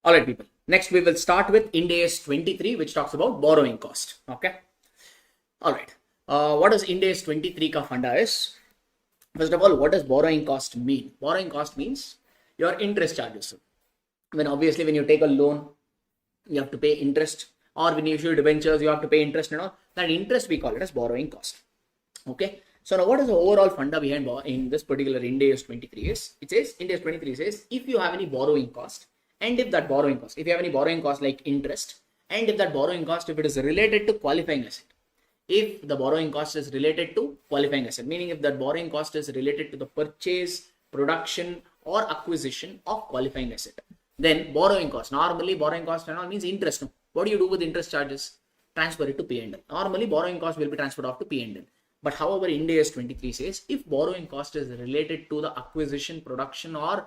All right, people. Next, we will start with Ind AS 23, which talks about borrowing cost. Okay. All right. What does Ind AS 23 ka funda is? First of all, what does borrowing cost mean? Borrowing cost means your interest charges. Obviously, when you take a loan, you have to pay interest, or when you issue debentures, you have to pay interest and all. That interest we call it as borrowing cost. Okay. So now, what is the overall funda behind in this particular Ind AS 23 is? It says Ind AS 23 says if you have any borrowing cost, and if that borrowing cost, if you have any borrowing cost like interest, and if that borrowing cost, if it is related to qualifying asset, if the borrowing cost is related to qualifying asset, meaning if that borrowing cost is related to the purchase, production, or acquisition of qualifying asset, then borrowing cost. Normally, borrowing cost and all means interest. What do you do with interest charges? Transfer it to P&L. Normally, borrowing cost will be transferred off to P&L. But however, Ind AS 23 says if borrowing cost is related to the acquisition, production, or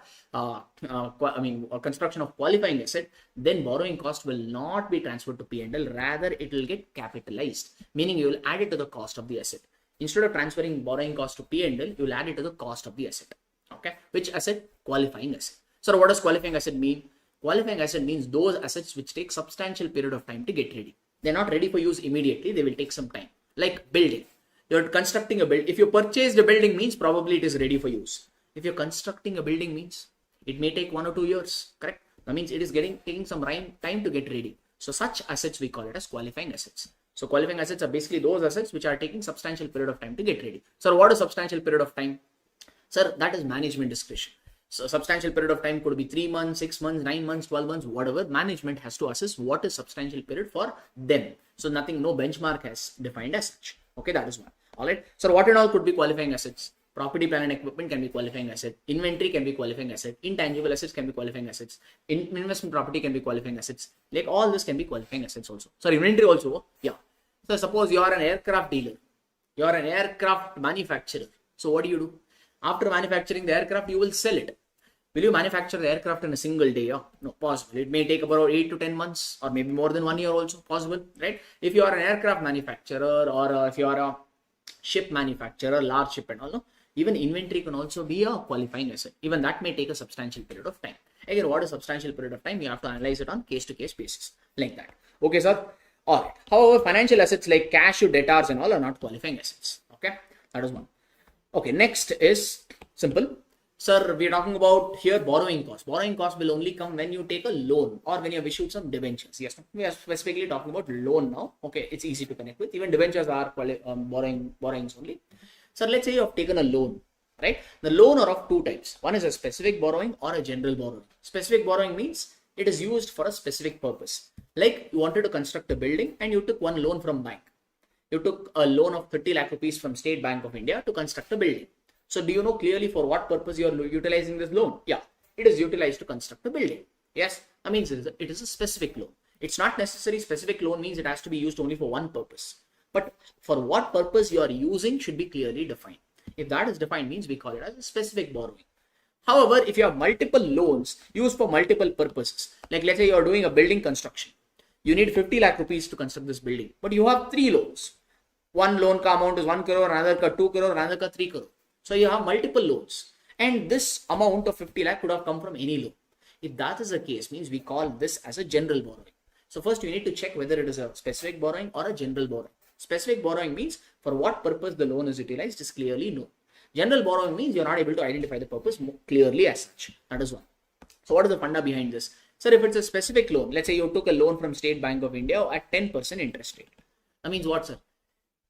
construction of qualifying asset, then borrowing cost will not be transferred to P&L. Rather, it will get capitalized, meaning you will add it to the cost of the asset. Instead of transferring borrowing cost to P&L, you will add it to the cost of the asset. Okay, which asset? Qualifying asset. So what does qualifying asset mean? Qualifying asset means those assets which take substantial period of time to get ready. They're not ready for use immediately. They will take some time. Like building. You're constructing a building. If you purchased a building means probably it is ready for use. If you're constructing a building means it may take 1 or 2 years, correct? That means it is taking some time to get ready. So such assets we call it as qualifying assets. So qualifying assets are basically those assets which are taking substantial period of time to get ready. So what is substantial period of time? Sir, that is management discretion. So substantial period of time could be 3 months, 6 months, 9 months, 12 months, whatever. Management has to assess what is substantial period for them. So no benchmark has defined as such. Okay, that is one. All right. So what and all could be qualifying assets? Property, plant and equipment can be qualifying asset. Inventory can be qualifying asset. Intangible assets can be qualifying assets. Investment property can be qualifying assets. Like all this can be qualifying assets also. So inventory also. Yeah. So suppose you are an aircraft dealer. You are an aircraft manufacturer. So what do? After manufacturing the aircraft, you will sell it. Will you manufacture the aircraft in a single day? Yeah? No, possible. It may take about 8 to 10 months or maybe more than 1 year also possible, right? If you are an aircraft manufacturer or if you are a ship manufacturer, large ship and all, no? Even inventory can also be a qualifying asset. Even that may take a substantial period of time. Again, what is substantial period of time? You have to analyze it on case-to-case basis like that. Okay, sir. All right. However, financial assets like cash, debtors and all are not qualifying assets. Okay, that is one. Okay, next is simple. Sir, we are talking about here borrowing cost. Borrowing cost will only come when you take a loan or when you have issued some debentures. Yes, we are specifically talking about loan now. Okay, it's easy to connect with. Even debentures are borrowings only. Sir, let's say you have taken a loan, right? The loan are of two types. One is a specific borrowing or a general borrowing. Specific borrowing means it is used for a specific purpose. Like you wanted to construct a building and you took one loan from bank. You took a loan of 30 lakh rupees from State Bank of India to construct a building. So do you know clearly for what purpose you are utilizing this loan? Yeah, it is utilized to construct a building. Yes, that means it is a specific loan. It's not necessary. Specific loan means it has to be used only for one purpose. But for what purpose you are using should be clearly defined. If that is defined means we call it as a specific borrowing. However, if you have multiple loans used for multiple purposes, like let's say you are doing a building construction. You need 50 lakh rupees to construct this building, but you have 3 loans. One loan ka amount is 1 crore, another ka 2 crore, another ka 3 crore. So you have multiple loans and this amount of 50 lakh could have come from any loan. If that is the case, means we call this as a general borrowing. So first you need to check whether it is a specific borrowing or a general borrowing. Specific borrowing means for what purpose the loan is utilized is clearly known. General borrowing means you're not able to identify the purpose clearly as such. That is one. So what is the funda behind this? Sir, if it's a specific loan, let's say you took a loan from State Bank of India at 10% interest rate. That means what, sir?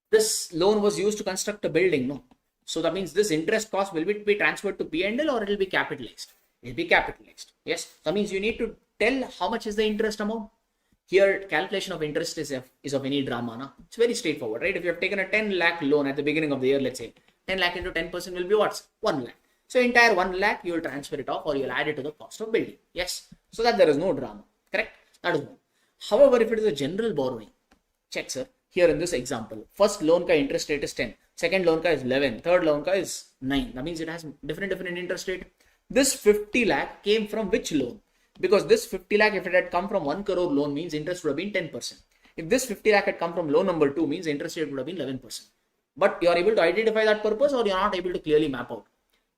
This loan was used to construct a building, no? So that means this interest cost will be transferred to P&L or it will be capitalized. It will be capitalized. Yes. That means you need to tell how much is the interest amount. Here, calculation of interest is of any drama. Na? It's very straightforward, right? If you have taken a 10 lakh loan at the beginning of the year, let's say 10 lakh into 10% will be what? 1 lakh. So entire 1 lakh, you will transfer it off or you will add it to the cost of building. Yes. So that there is no drama. Correct? That is one. However, if it is a general borrowing, check, sir. Here in this example, first loan ka interest rate is 10. Second loan ka is 11. Third loan ka is 9. That means it has different interest rate. This 50 lakh came from which loan? Because this 50 lakh, if it had come from 1 crore loan, means interest would have been 10%. If this 50 lakh had come from loan number 2, means interest rate would have been 11%. But you are able to identify that purpose or you are not able to clearly map out.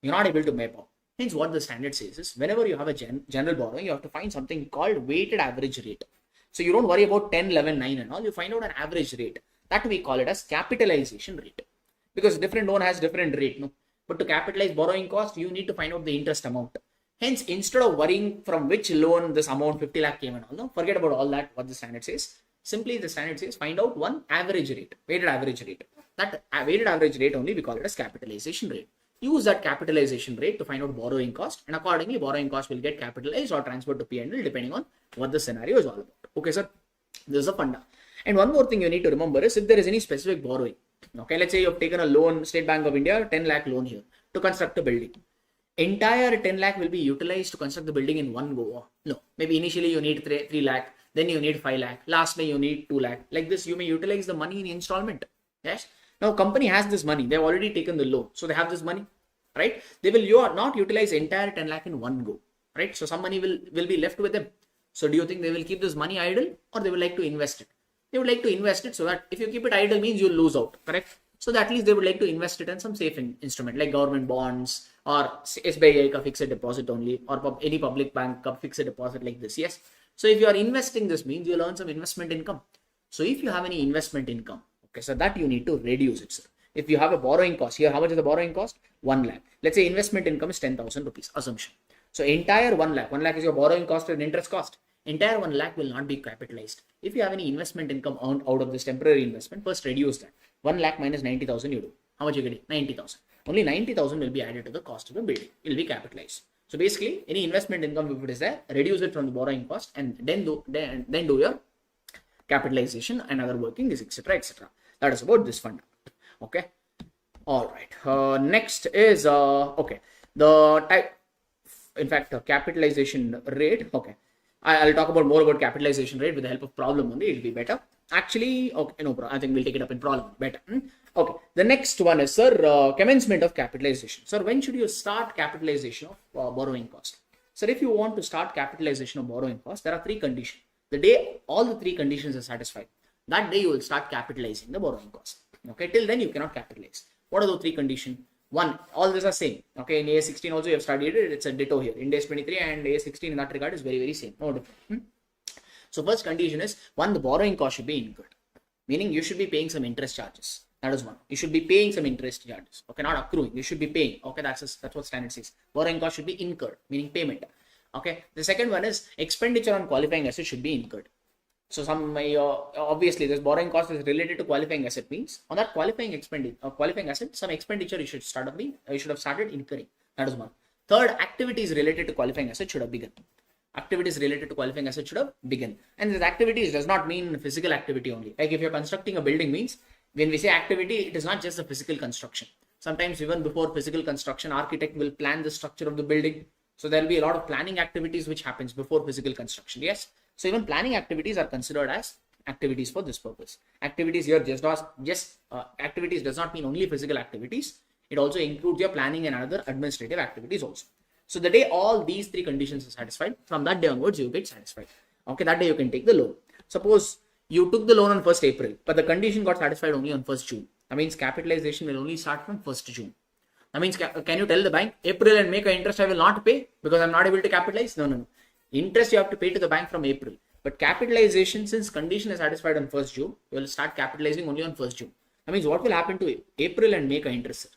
You are not able to map out. Hence, what the standard says is whenever you have a general borrowing, you have to find something called weighted average rate. So you don't worry about 10, 11, 9 and all. You find out an average rate. That we call it as capitalization rate. Because different loan has different rate. No? But to capitalize borrowing cost, you need to find out the interest amount. Hence, instead of worrying from which loan this amount 50 lakh came and all, no, forget about all that, what the standard says. Simply the standard says find out one average rate, weighted average rate. That weighted average rate only we call it as capitalization rate. Use that capitalization rate to find out borrowing cost, and accordingly borrowing cost will get capitalized or transferred to P&L depending on what the scenario is all about. Okay, sir. This is a funda. And one more thing you need to remember is if there is any specific borrowing. Okay, let's say you have taken a loan, State Bank of India, 10 lakh loan here to construct a building. Entire 10 lakh will be utilized to construct the building in one go. No, maybe initially you need 3 lakh, then you need 5 lakh, lastly you need 2 lakh. Like this, you may utilize the money in installment. Yes. Now, company has this money. They've already taken the loan. So they have this money, right? They will not utilize entire 10 lakh in one go, right? So some money will be left with them. So do you think they will keep this money idle or they will like to invest it? They would like to invest it so that if you keep it idle means you'll lose out, correct? So that at least they would like to invest it in some safe instrument like government bonds or SBI ka fixed deposit only, or any public bank ka fixed deposit like this. Yes. So if you are investing, this means you'll earn some investment income. So if you have any investment income, okay, so that you need to reduce it, sir. If you have a borrowing cost here, how much is the borrowing cost? 1 lakh. Let's say investment income is 10,000 rupees, assumption. So entire 1 lakh is your borrowing cost and interest cost. Entire 1 lakh will not be capitalized. If you have any investment income earned out of this temporary investment, first reduce that. 1 lakh minus 90,000 you do. How much you get? 90,000. Only 90,000 will be added to the cost of the building. It will be capitalized. So basically, any investment income if it is there, reduce it from the borrowing cost and then do your capitalization and other workings, etc., etc. That is about this fund. Okay. All right. Next is okay. The type. In fact, capitalization rate. Okay. I'll talk about more about capitalization rate with the help of problem only. It'll be better. Actually, okay, no problem. I think we'll take it up in problem. Better. Okay. The next one is, sir, commencement of capitalization. Sir, when should you start capitalization of borrowing cost? Sir, if you want to start capitalization of borrowing cost, there are 3 conditions. The day all the 3 conditions are satisfied, that day you will start capitalizing the borrowing cost. Okay. Till then you cannot capitalize. What are those 3 conditions? 1, all these are same. Okay, in AS 16 also you have studied it. It's a ditto here. Ind AS 23 and AS 16 in that regard is very, very same. No different. So first condition is 1, the borrowing cost should be incurred. Meaning you should be paying some interest charges. That is 1. You should be paying some interest charges. Okay, not accruing. You should be paying. Okay, that's what standard says. Borrowing cost should be incurred, meaning payment. Okay. The second one is expenditure on qualifying asset should be incurred. So some obviously this borrowing cost is related to qualifying asset, means on that qualifying asset, some expenditure you should have started incurring. That is 1. Third, activities related to qualifying asset should have begun. Activities related to qualifying asset should have begun. And this activities does not mean physical activity only. Like if you're constructing a building, means when we say activity, it is not just the physical construction. Sometimes even before physical construction, architect will plan the structure of the building. So there will be a lot of planning activities which happens before physical construction. Yes. So even planning activities are considered as activities for this purpose. Activities here activities does not mean only physical activities. It also includes your planning and other administrative activities also. So the day all these 3 conditions are satisfied, from that day onwards you get satisfied. Okay, that day you can take the loan. Suppose you took the loan on 1st April, but the condition got satisfied only on 1st June. That means capitalization will only start from 1st June. That means can you tell the bank, April and May interest I will not pay because I'm not able to capitalize? No. Interest you have to pay to the bank from April. But capitalization, since condition is satisfied on 1st June, you will start capitalizing only on 1st June. That means what will happen to April and May interest, sir?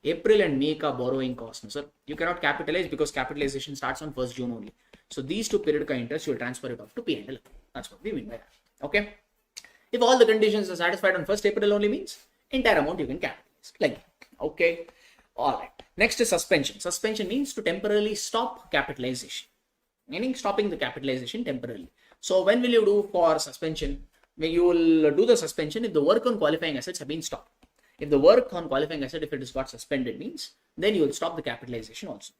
April and May borrowing cost, no, sir. You cannot capitalize because capitalization starts on 1st June only. So these 2 period interest, you will transfer it off to P&L. That's what we mean by that. Okay. If all the conditions are satisfied on 1st April only, means entire amount you can capitalize. Like that. Okay. All right. Next is suspension. Suspension means to temporarily stop capitalization. Meaning stopping the capitalization temporarily. So when will you do for suspension? When you will do the suspension if the work on qualifying assets have been stopped. If the work on qualifying asset, if it is got suspended, means then you will stop the capitalization also.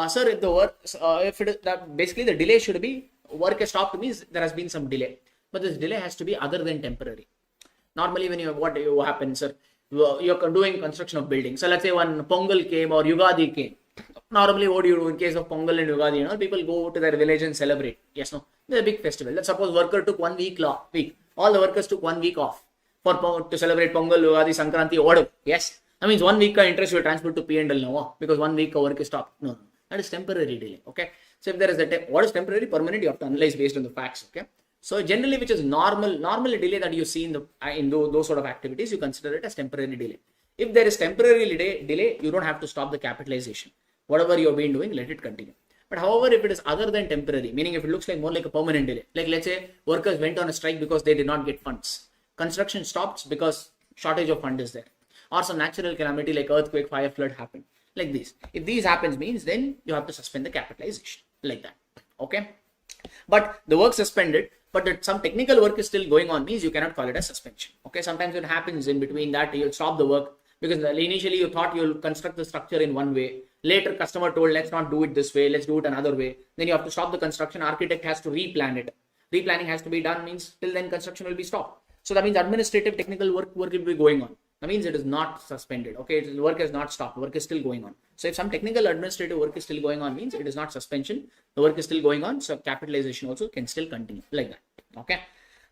Sir, if the work, if it is that basically the delay should be work is stopped, means there has been some delay, but this delay has to be other than temporary. Normally, when what happens, sir, you're doing construction of building. So let's say when Pongal came or Yugadi came. Normally, what do you do in case of Pongal and Yugadi? People go to their village and celebrate. Yes, no, it's a big festival. Let's suppose worker took 1 week. All the workers took 1 week off to celebrate Pongal, Yugadi, Sankranti, whatever. Yes. That means 1 week interest will transfer to P&L now because 1 week work is stopped. No, that is temporary delay. Okay. So if there is what is temporary, permanent, you have to analyze based on the facts. Okay. So generally, which is normal delay that you see in those sort of activities, you consider it as temporary delay. If there is temporary delay, you don't have to stop the capitalization. Whatever you have been doing, let it continue. But however, if it is other than temporary, meaning if it looks like more like a permanent delay, like let's say workers went on a strike because they did not get funds. Construction stops because shortage of fund is there. Or some natural calamity like earthquake, fire, flood happened. Like this. If these happens means then you have to suspend the capitalization. Like that. Okay. But the work suspended, but some technical work is still going on means you cannot call it a suspension. Okay. Sometimes it happens in between that you'll stop the work because initially you thought you'll construct the structure in one way. Later customer told let's not do it this way, let's do it another way. Then you have to stop the construction. Architect has to replan it. Replanning has to be done means till then construction will be stopped. So that means administrative technical work will be going on. That means it is not suspended. Okay, the work is not stopped. Work is still going on. So if some technical administrative work is still going on means it is not suspension. The work is still going on. So capitalization also can still continue like that. Okay.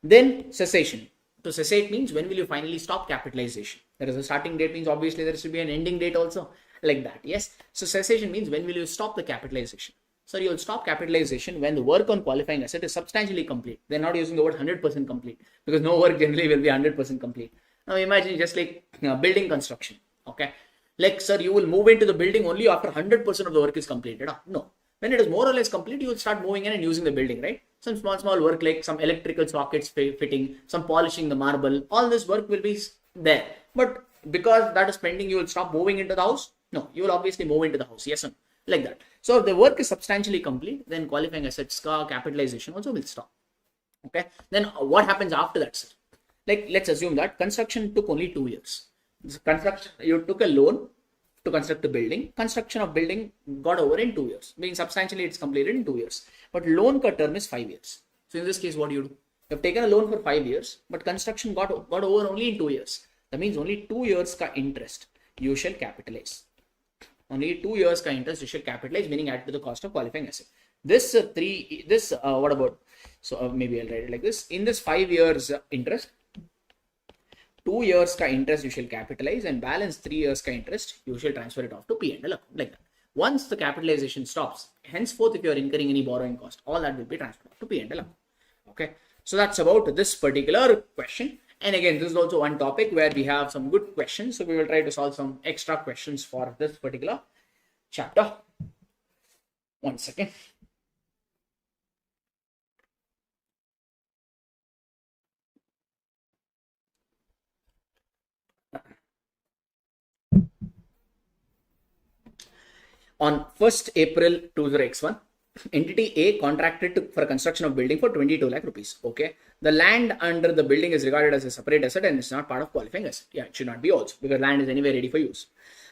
Then cessation. To cessate means when will you finally stop capitalization? There is a starting date means obviously there should be an ending date also like that. Yes. So cessation means when will you stop the capitalization? So you will stop capitalization when the work on qualifying asset is substantially complete. They're not using the word 100% complete because no work generally will be 100% complete. Now imagine just like building construction. Okay. Like, sir, you will move into the building only after 100% of the work is completed. No. When it is more or less complete, you will start moving in and using the building, right? Some small work like some electrical sockets fitting, some polishing the marble, all this work will be there. But because that is pending, you will stop moving into the house? No, you will obviously move into the house. Yes, sir. Like that. So if the work is substantially complete, then qualifying assets capitalization also will stop. Okay. Then what happens after that, sir? Like let's assume that construction took only 2 years. Construction, you took a loan to construct a building. Construction of building got over in 2 years. Being substantially it's completed in 2 years. But loan term is 5 years. So in this case, what do you do? You have taken a loan for 5 years, but construction got over only in 2 years. That means only 2 years ka interest you shall capitalize. Only 2 years ka interest you shall capitalize, meaning add to the cost of qualifying asset. What about? So maybe I'll write it like this. In this 5 years interest, 2 years ka interest you shall capitalize and balance 3 years ka interest you shall transfer it off to P&L account like that. Once the capitalization stops, henceforth if you are incurring any borrowing cost, all that will be transferred off to P&L account. Okay, so that's about this particular question. And again, this is also one topic where we have some good questions. So we will try to solve some extra questions for this particular chapter. 1 second. On 1st April 20x1, entity A contracted for construction of building for 22 lakh rupees. Okay. The land under the building is regarded as a separate asset and it's not part of qualifying asset. Yeah, it should not be also because land is anyway ready for use.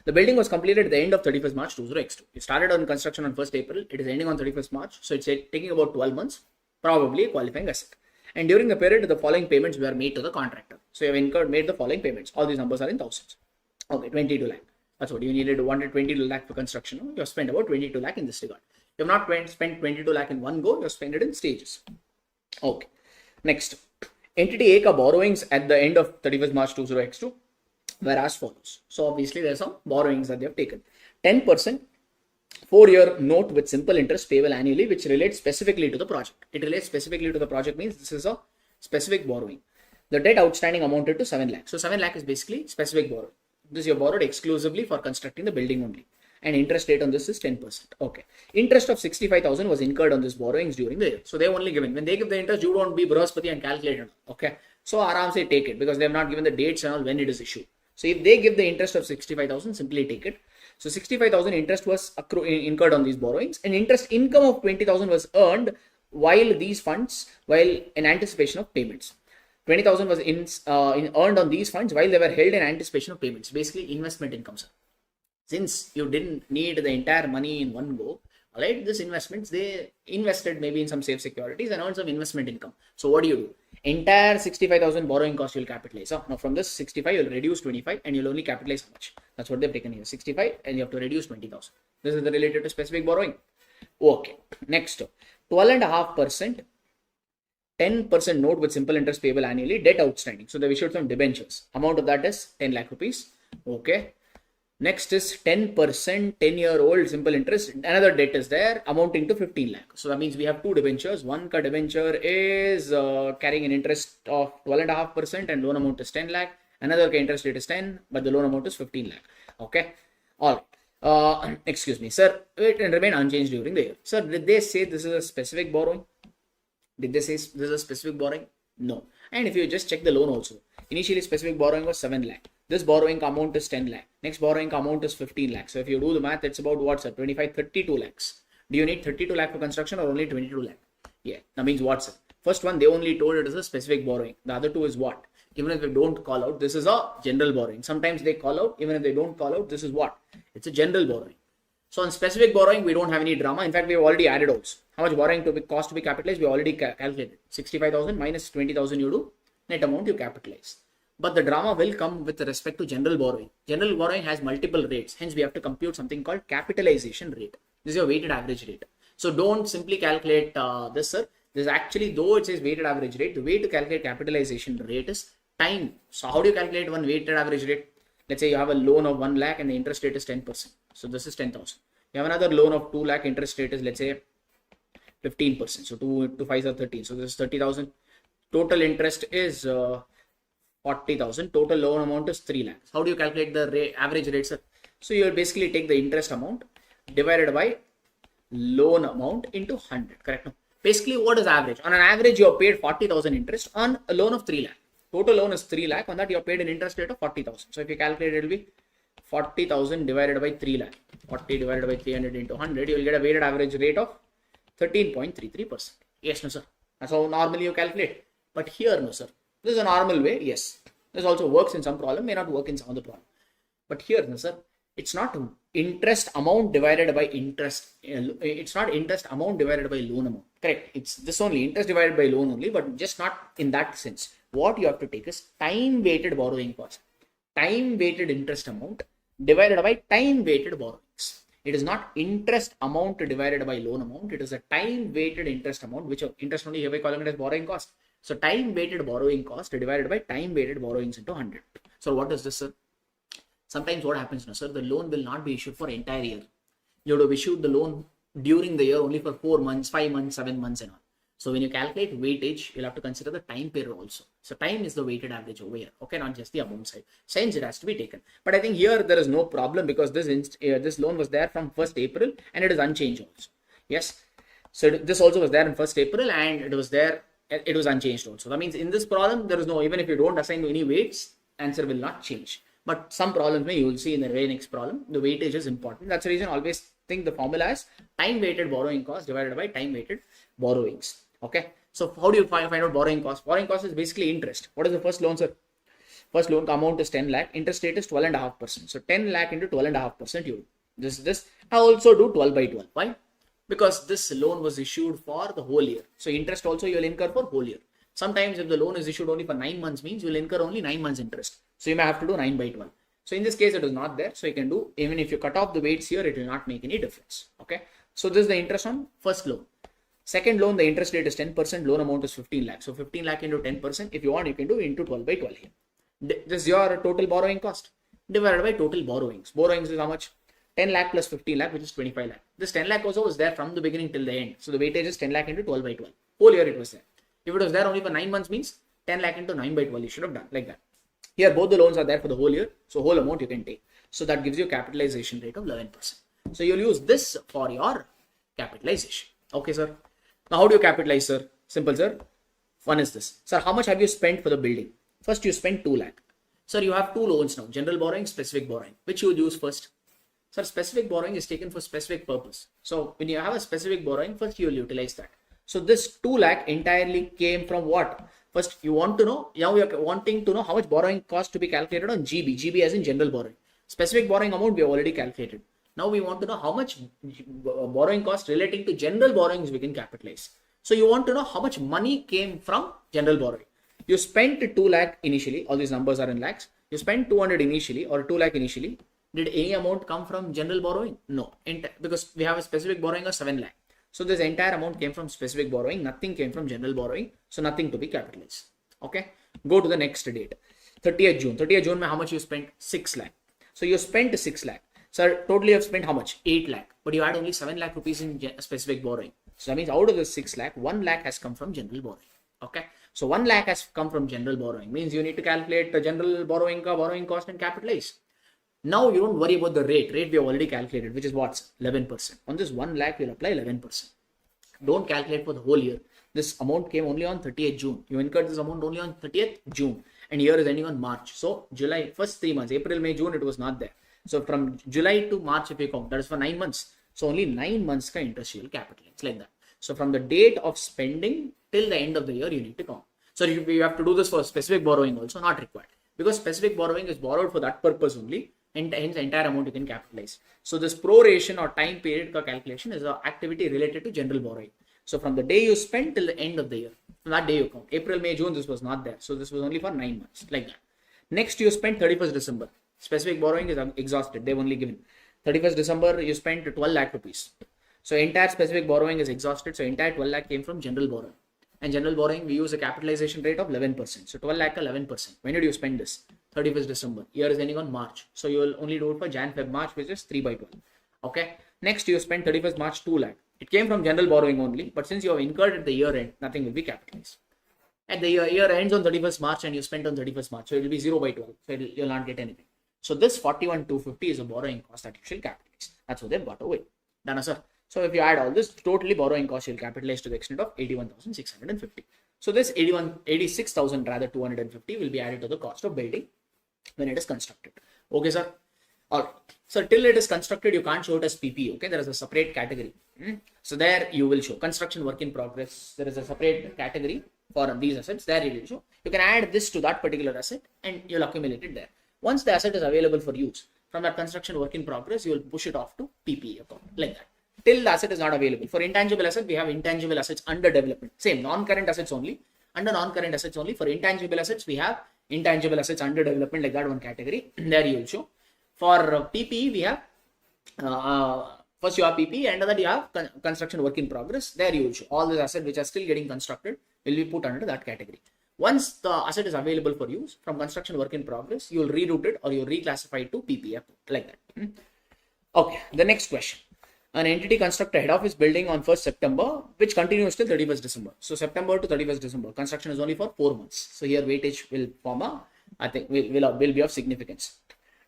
The building was completed at the end of 31st March 20x2. It started on construction on 1st April. It is ending on 31st March. So it's taking about 12 months, probably a qualifying asset. And during the period, the following payments were made to the contractor. So you have made the following payments. All these numbers are in thousands. Okay, 22 lakh. That's what you wanted 22 lakh for construction. You have spent about 22 lakh in this regard. You have not spent 22 lakh in one go. You have spent it in stages. Okay. Next, entity A ka borrowings at the end of 31st March 20x2 were as follows. So obviously there are some borrowings that they have taken. 10% 4-year note with simple interest payable annually, which relates specifically to the project. It relates specifically to the project means this is a specific borrowing. The debt outstanding amounted to 7 lakh. So 7 lakh is basically specific borrowing. This you borrowed exclusively for constructing the building only. And interest rate on this is 10%. Okay. Interest of 65,000 was incurred on this borrowings during the year. So they only given. When they give the interest, you don't be Brahaspati and calculate it. Okay. So Aram say take it because they have not given the dates and all when it is issued. So if they give the interest of 65,000, simply take it. So 65,000 interest was incurred on these borrowings and interest income of 20,000 was earned while in anticipation of payments. 20,000 was earned on these funds while they were held in anticipation of payments. Basically investment income, sir. Since you didn't need the entire money in one go, all right, this investments, they invested maybe in some safe securities and earned some investment income. So what do? Entire 65,000 borrowing cost you'll capitalize. Now from this 65, you'll reduce 25 and you'll only capitalize how much? That's what they've taken here, 65 and you have to reduce 20,000. This is related to specific borrowing. Okay, next, 12.5%. 10% note with simple interest payable annually, debt outstanding. So they issued some debentures. Amount of that is 10 lakh rupees. Okay. Next is 10%, 10-year-old simple interest. Another debt is there amounting to 15 lakh. So that means we have two debentures. One debenture is carrying an interest of 12.5% and loan amount is 10 lakh. Another interest rate is 10, but the loan amount is 15 lakh. Okay. All right. Excuse me, sir. It can remain unchanged during the year. Sir, did they say this is a specific borrowing? Did they say this is a specific borrowing? No. And if you just check the loan also, initially specific borrowing was 7 lakh. This borrowing amount is 10 lakh. Next borrowing amount is 15 lakh. So if you do the math, it's about what, sir? 25, 32 lakhs. Do you need 32 lakh for construction or only 22 lakh? Yeah. That means what, sir? First one, they only told it is a specific borrowing. The other two is what? Even if they don't call out, this is a general borrowing. Sometimes they call out, even if they don't call out, this is what? It's a general borrowing. So on specific borrowing, we don't have any drama. In fact, we have already added also. How much borrowing to be cost to be capitalized? We already calculated. 65,000 minus 20,000 you do. Net amount you capitalize. But the drama will come with respect to general borrowing. General borrowing has multiple rates. Hence, we have to compute something called capitalization rate. This is your weighted average rate. So don't simply calculate this, sir. This is actually, though it says weighted average rate, the way to calculate capitalization rate is time. So how do you calculate one weighted average rate? Let's say you have a loan of 1 lakh and the interest rate is 10%. So this is 10,000. You have another loan of 2 lakh, interest rate is, let's say, 15%. So 2 to 5 are 13. So this is 30,000. Total interest is 40,000. Total loan amount is 3 lakhs. How do you calculate the average rate, sir? So you will basically take the interest amount divided by loan amount into 100. Correct? No? Basically, what is average? On an average, you have paid 40,000 interest on a loan of 3 lakh. Total loan is 3 lakh. On that, you have paid an interest rate of 40,000. So if you calculate, it will be 40,000 divided by 3 lakh. 40 divided by 300 into 100, you will get a weighted average rate of 13.33%. Yes, no, sir. That's how normally you calculate. But here, no, sir. This is a normal way. Yes. This also works in some problem, may not work in some other problem. But here, no, sir, it's not interest amount divided by interest. It's not interest amount divided by loan amount. Correct. It's this only, interest divided by loan only, but just not in that sense. What you have to take is time weighted borrowing cost. Time weighted interest amount divided by time weighted borrowings. It is not interest amount divided by loan amount. It is a time weighted interest amount, which interest only here we calling it as borrowing cost. So time weighted borrowing cost divided by time weighted borrowings into 100. So what is this, sir? Sometimes what happens now, sir, the loan will not be issued for entire year. You would have issued the loan during the year only for 4 months, 5 months, 7 months and all. So when you calculate weightage, you'll have to consider the time period also. So time is the weighted average over here. Okay, not just the amount side. Since it has to be taken. But I think here there is no problem because this loan was there from 1st April and it is unchanged also. Yes. So this also was there in 1st April and it was there. It was unchanged also. That means in this problem, there is no, even if you don't assign any weights, answer will not change. But some problems you will see in the very next problem, the weightage is important. That's the reason always think the formula is time weighted borrowing cost divided by time weighted borrowings. Okay. So how do you find out borrowing cost? Borrowing cost is basically interest. What is the first loan, sir? First loan amount is 10 lakh. Interest rate is 12.5%. So 10 lakh into 12.5% you do. This. I also do 12 by 12. Why? Because this loan was issued for the whole year. So interest also you will incur for whole year. Sometimes if the loan is issued only for 9 months means you will incur only 9 months interest. So you may have to do 9 by 12. So in this case it is not there. So you can do, even if you cut off the weights here, it will not make any difference. Okay. So this is the interest on first loan. Second loan, the interest rate is 10%, loan amount is 15 lakh. So 15 lakh into 10%, if you want, you can do into 12 by 12 here. This is your total borrowing cost divided by total borrowings. Borrowings is how much? 10 lakh plus 15 lakh, which is 25 lakh. This 10 lakh also was there from the beginning till the end. So the weightage is 10 lakh into 12 by 12. Whole year it was there. If it was there only for 9 months means 10 lakh into 9 by 12, you should have done like that. Here, both the loans are there for the whole year. So whole amount you can take. So that gives you a capitalization rate of 11%. So you'll use this for your capitalization. Okay, sir. Now, how do you capitalize, sir? Simple, sir. One is this. Sir, how much have you spent for the building? First, you spent 2 lakh. Sir, you have two loans now. General borrowing, specific borrowing. Which you will use first? Sir, specific borrowing is taken for specific purpose. So, when you have a specific borrowing, first you will utilize that. So, this 2 lakh entirely came from what? First, you want to know, now you are wanting to know how much borrowing cost to be calculated on GB. GB as in general borrowing. Specific borrowing amount we have already calculated. Now we want to know how much borrowing cost relating to general borrowings we can capitalize. So you want to know how much money came from general borrowing. You spent 2 lakh initially. All these numbers are in lakhs. You spent 200 initially or 2 lakh initially. Did any amount come from general borrowing? No. Because we have a specific borrowing of 7 lakh. So this entire amount came from specific borrowing. Nothing came from general borrowing. So nothing to be capitalized. Okay. Go to the next date. 30th June. 30th June, how much you spent? 6 lakh. So you spent 6 lakh. So totally you have spent how much? 8 lakh. But you had only 7 lakh rupees in specific borrowing. So that means out of the 6 lakh, 1 lakh has come from general borrowing. Okay. So 1 lakh has come from general borrowing. Means you need to calculate the general borrowing cost and capitalize. Now you don't worry about the rate. Rate we have already calculated, which is what? 11%. On this 1 lakh, you'll apply 11%. Don't calculate for the whole year. This amount came only on 30th June. You incurred this amount only on 30th June. And year is ending on March. So July, first 3 months, April, May, June, it was not there. So from July to March, if you count, that is for 9 months. So only 9 months ka interest you will capitalize like that. So from the date of spending till the end of the year, you need to count. So you have to do this for specific borrowing also, not required. Because specific borrowing is borrowed for that purpose only. And hence the entire amount you can capitalize. So this proration or time period calculation is an activity related to general borrowing. So from the day you spend till the end of the year, from that day you count. April, May, June, this was not there. So this was only for 9 months like that. Next you spent 31st December. Specific borrowing is exhausted. They've only given 31st December you spent 12 lakh rupees. So entire specific borrowing is exhausted. So entire 12 lakh came from general borrowing. And general borrowing we use a capitalization rate of 11%. So 12 lakh 11%. When did you spend this? 31st December. Year is ending on March. So you will only do it for Jan, Feb, March, which is 3 by 12. Okay. Next you spend 31st March 2 lakh. It came from general borrowing only. But since you have incurred at the year end, nothing will be capitalized. At the year ends on 31st March and you spent on 31st March. So it will be 0 by 12. So you'll not get anything. So this 41,250 is a borrowing cost that you shall capitalize. That's what they've got away. Done, sir. So if you add all this, totally borrowing cost you'll capitalize to the extent of 81,650. So this 86,000 rather 250 will be added to the cost of building when it is constructed. Okay, sir. All right. So till it is constructed, you can't show it as PP. Okay, there is a separate category. So there you will show construction work in progress. There is a separate category for these assets. There it will show. You can add this to that particular asset and you'll accumulate it there. Once the asset is available for use, from that construction work in progress, you will push it off to PPE account like that. Till the asset is not available. For intangible asset, we have intangible assets under development. Same, non-current assets only. Under non-current assets only. For intangible assets, we have intangible assets under development like that one category. There you will show. For PPE, we have first you have PPE and that you have construction work in progress. There you will show. All the assets which are still getting constructed will be put under that category. Once the asset is available for use, from construction work in progress, you will reroute it or you will reclassify it to PPE like that. Okay, the next question. An entity construct a head office building on 1st September, which continues till 31st December. So September to 31st December, construction is only for 4 months. So here weightage will form will be of significance.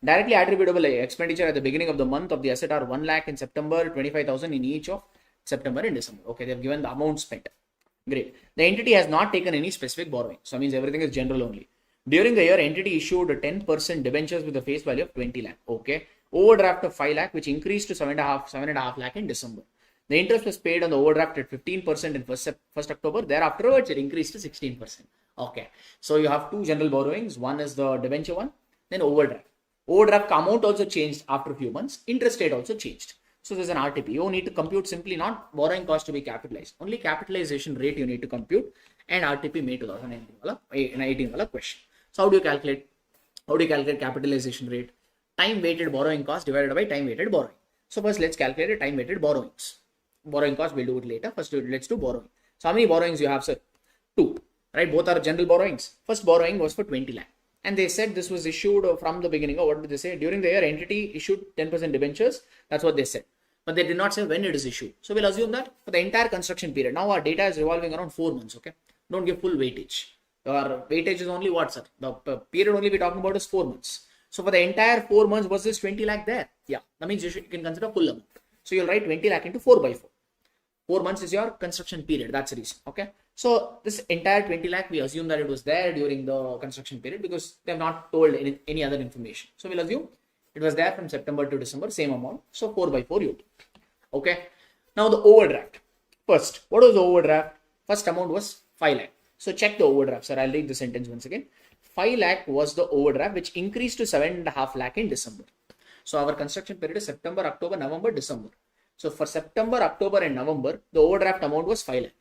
Directly attributable expenditure at the beginning of the month of the asset are 1 lakh in September, 25,000 in each of September and December. Okay, they have given the amount spent. Great. The entity has not taken any specific borrowing. So that means everything is general only. During the year, entity issued 10% debentures with a face value of 20 lakh. Okay. Overdraft of 5 lakh, which increased to 7.5 lakh in December. The interest was paid on the overdraft at 15% in 1st October. Thereafter, it increased to 16%. Okay. So you have two general borrowings. One is the debenture one, then overdraft. Overdraft amount also changed after a few months. Interest rate also changed. So there's an RTP. You need to compute simply not borrowing cost to be capitalized. Only capitalization rate you need to compute and RTP May 2018 question. So how do you calculate? How do you calculate capitalization rate? Time weighted borrowing cost divided by time weighted borrowing. So first let's calculate time weighted borrowings. Borrowing cost we'll do it later. First let's do borrowing. So how many borrowings you have, sir? 2. Right? Both are general borrowings. First borrowing was for 20 lakh. And they said this was issued from the beginning. Or what did they say? During the year, entity issued 10% debentures. That's what they said. But they did not say when it is issued. So we'll assume that for the entire construction period. Now our data is revolving around 4 months. Okay. Don't give full weightage. Our weightage is only what, sir? The period only we're talking about is 4 months. So for the entire 4 months, was this 20 lakh there? Yeah. That means you can consider full amount. So you'll write 20 lakh into 4 by 4. 4 months is your construction period. That's the reason. Okay. So this entire 20 lakh, we assume that it was there during the construction period because they have not told any other information. So we'll assume it was there from September to December, same amount. So 4 by 4 you do. Okay. Now the overdraft. First, what was the overdraft? First amount was 5 lakh. So check the overdraft, sir. I'll read the sentence once again. 5 lakh was the overdraft, which increased to 7.5 lakh in December. So our construction period is September, October, November, December. So for September, October and November, the overdraft amount was 5 lakh.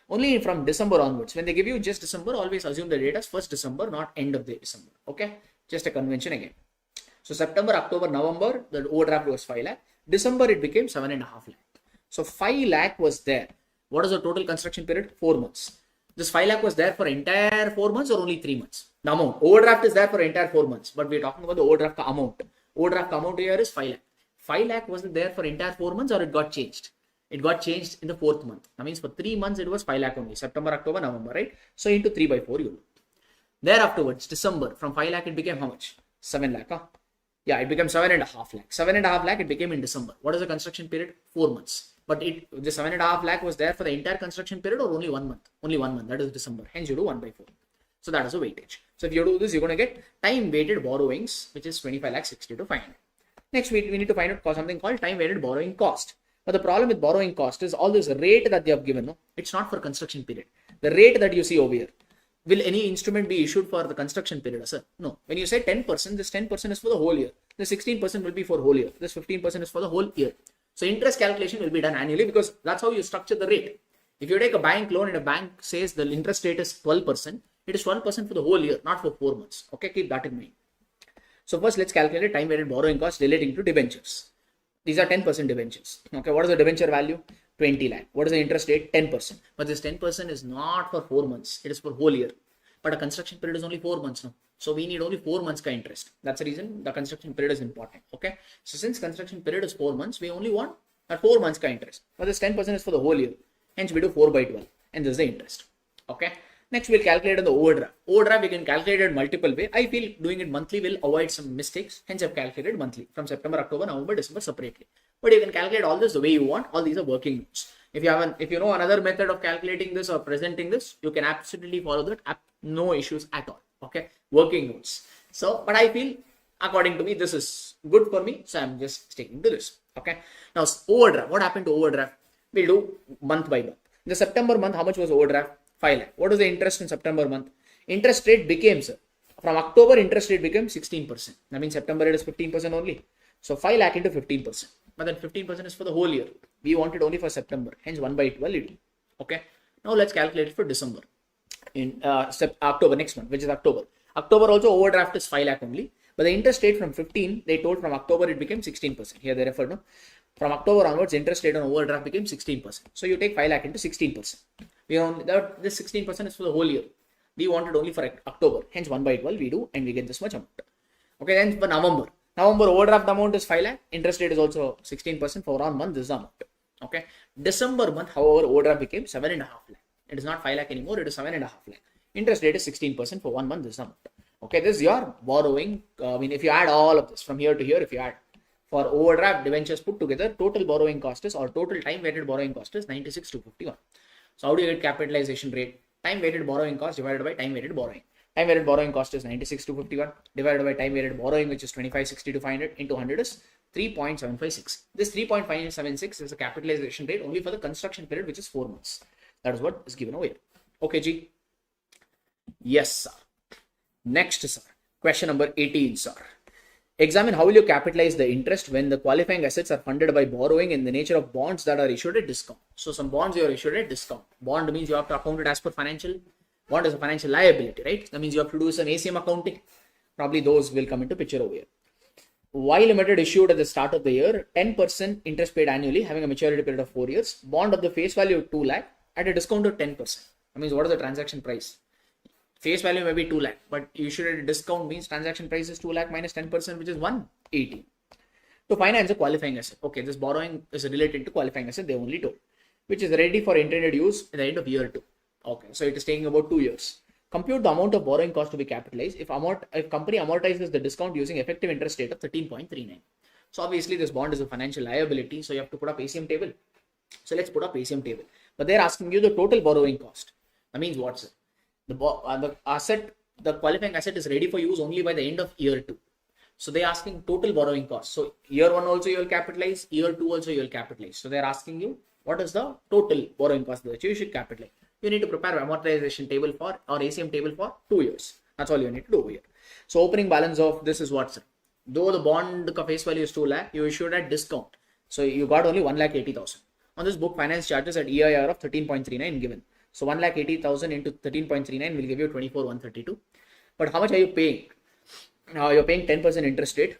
Only from December onwards. When they give you just December, always assume the date as 1st December, not end of the December. Okay. Just a convention again. So September, October, November, the overdraft was 5 lakh. December, it became 7.5 lakh. So 5 lakh was there. What is the total construction period? 4 months. This 5 lakh was there for entire 4 months or only 3 months? The amount. Overdraft is there for entire 4 months, but we're talking about the overdraft amount. Overdraft amount here is 5 lakh. 5 lakh was there for entire 4 months or it got changed? It got changed in the 4th month. That means for 3 months it was 5 lakh only. September, October, November, right? So into 3 by 4 you do. There afterwards, December, from 5 lakh it became how much? 7 lakh. Huh? Yeah, it became 7.5 lakh. 7.5 lakh it became in December. What is the construction period? 4 months. But the 7.5 lakh was there for the entire construction period or only 1 month? Only 1 month. That is December. Hence you do 1 by 4. So that is a weightage. So if you do this, you're going to get time weighted borrowings, which is 25 lakh 60 to 500. Next, we need to find out something called time weighted borrowing cost. But the problem with borrowing cost is all this rate that they have given, no, it's not for construction period. The rate that you see over here, will any instrument be issued for the construction period, sir? No. When you say 10%, this 10% is for the whole year. This 16% will be for whole year. This 15% is for the whole year. So interest calculation will be done annually because that's how you structure the rate. If you take a bank loan and a bank says the interest rate is 12%, it is 12% for the whole year, not for 4 months. Okay, keep that in mind. So first, let's calculate time weighted borrowing cost relating to debentures. These are 10% debentures. Okay, what is the debenture value? 20 lakh. What is the interest rate? 10%. But this 10% is not for 4 months. It is for whole year. But a construction period is only 4 months now. So we need only 4 months ka interest. That's the reason the construction period is important. Okay. So since construction period is 4 months, we only want that 4 months ka interest. But this 10% is for the whole year. Hence we do 4 by 12. And this is the interest. Okay. Next, we'll calculate on the overdraft. Overdraft, we can calculate it multiple way. I feel doing it monthly will avoid some mistakes. Hence, I've calculated monthly from September, October, November, December separately. But you can calculate all this the way you want. All these are working notes. If you know another method of calculating this or presenting this, you can absolutely follow that. No issues at all. Okay, working notes. So, but I feel according to me this is good for me, so I'm just sticking to this. Okay. Now overdraft. What happened to overdraft? We'll do month by month. In the September month, how much was overdraft? 5 lakh. What was the interest in September month? Interest rate became, sir, from October interest rate became 16%. That means September it is 15% only. So 5 lakh into 15%. But then 15% is for the whole year. We want it only for September. Hence 1 by 12 it. Okay. Now let's calculate it for December. In October, next month, which is October. October also overdraft is 5 lakh only. But the interest rate from 15, they told from October it became 16%. Here they refer, no? From October onwards, interest rate on overdraft became 16%. So you take 5 lakh into 16%. This 16% is for the whole year. We want it only for October. Hence 1 by 12 we do and we get this much amount. Okay, then for November. November overdraft amount is 5 lakh. Interest rate is also 16% for 1 month. This is the amount. Okay. December month, however, overdraft became 7.5 lakh. It is not 5 lakh anymore. It is 7.5 lakh. Interest rate is 16% for 1 month. This is the amount. Okay, this is your borrowing. If you add all of this from here to here, if you add for overdraft debentures put together, total borrowing cost is or total time weighted borrowing cost is 96,251. So how do you get capitalization rate? Time weighted borrowing cost divided by time weighted borrowing. Time weighted borrowing cost is 96,251 divided by time weighted borrowing, which is 2560 to 500 into 100 is 3.756. This 3.576 is a capitalization rate only for the construction period, which is 4 months. That is what is given over here. Okay, G. Yes, sir. Next, sir. Question number 18, sir. Examine how will you capitalize the interest when the qualifying assets are funded by borrowing in the nature of bonds that are issued at discount. So some bonds you are issued at discount. Bond means you have to account it as per financial. Bond is a financial liability, right? That means you have to do some ACM accounting. Probably those will come into picture over here. Y Limited issued at the start of the year 10% interest paid annually, having a maturity period of 4 years. Bond of the face value of 2 lakh at a discount of 10%. That means what is the transaction price? Face value may be 2 lakh, but you should at a discount means transaction price is 2 lakh minus 10%, which is 180. To finance a qualifying asset. Okay, this borrowing is related to qualifying asset, they only told, which is ready for intended use at the end of year 2. Okay, so it is taking about 2 years. Compute the amount of borrowing cost to be capitalized if company amortizes the discount using effective interest rate of 13.39. So obviously this bond is a financial liability, so you have to put up ACM table. So let's put up ACM table. But they're asking you the total borrowing cost. That means what's it? The qualifying asset is ready for use only by the end of year 2. So they're asking total borrowing cost. So year 1 also you will capitalize, year 2 also you will capitalize. So they're asking you what is the total borrowing cost that you should capitalize. You need to prepare amortization table for or ACM table for 2 years. That's all you need to do over here. So opening balance of this is what, sir? Though the bond face value is 2 lakh, you issued at discount. So you got only 1,80,000. On this book, finance charges at EIR of 13.39 given. So 1,80,000 into 13.39 will give you 24,132. But how much are you paying? You're paying 10% interest rate,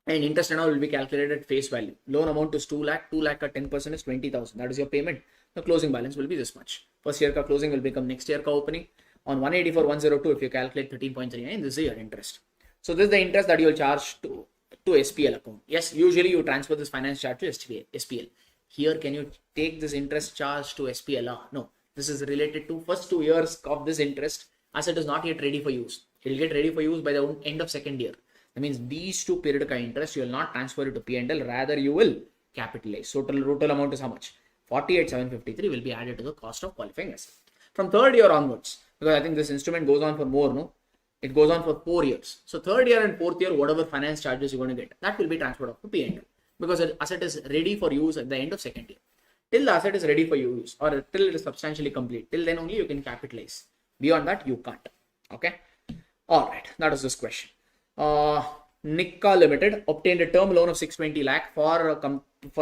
and interest and all will be calculated at face value. Loan amount is 2 lakh. 2 lakh at 10% is 20,000. That is your payment. The closing balance will be this much. First year ka closing will become next year ka opening. On 184,102, if you calculate 13.39, this is your interest. So this is the interest that you will charge to to SPL account. Yes, usually you transfer this finance charge to SPL. Here, can you take this interest charge to SPL? No, this is related to first 2 years of this interest. Asset is not yet ready for use. It will get ready for use by the end of second year. That means these two periodic interest, you will not transfer it to P&L, rather you will capitalize. So total amount is how much? 48,753 will be added to the cost of qualifying asset. From third year onwards, because I think this instrument goes on for more, no? It goes on for 4 years. So third year and fourth year, whatever finance charges you're going to get, that will be transferred off to P&L, because the asset is ready for use at the end of second year. Till the asset is ready for use, or till it is substantially complete, till then only you can capitalize. Beyond that, you can't. Okay. All right. That is this question. Nikka Limited obtained a term loan of 620 lakh for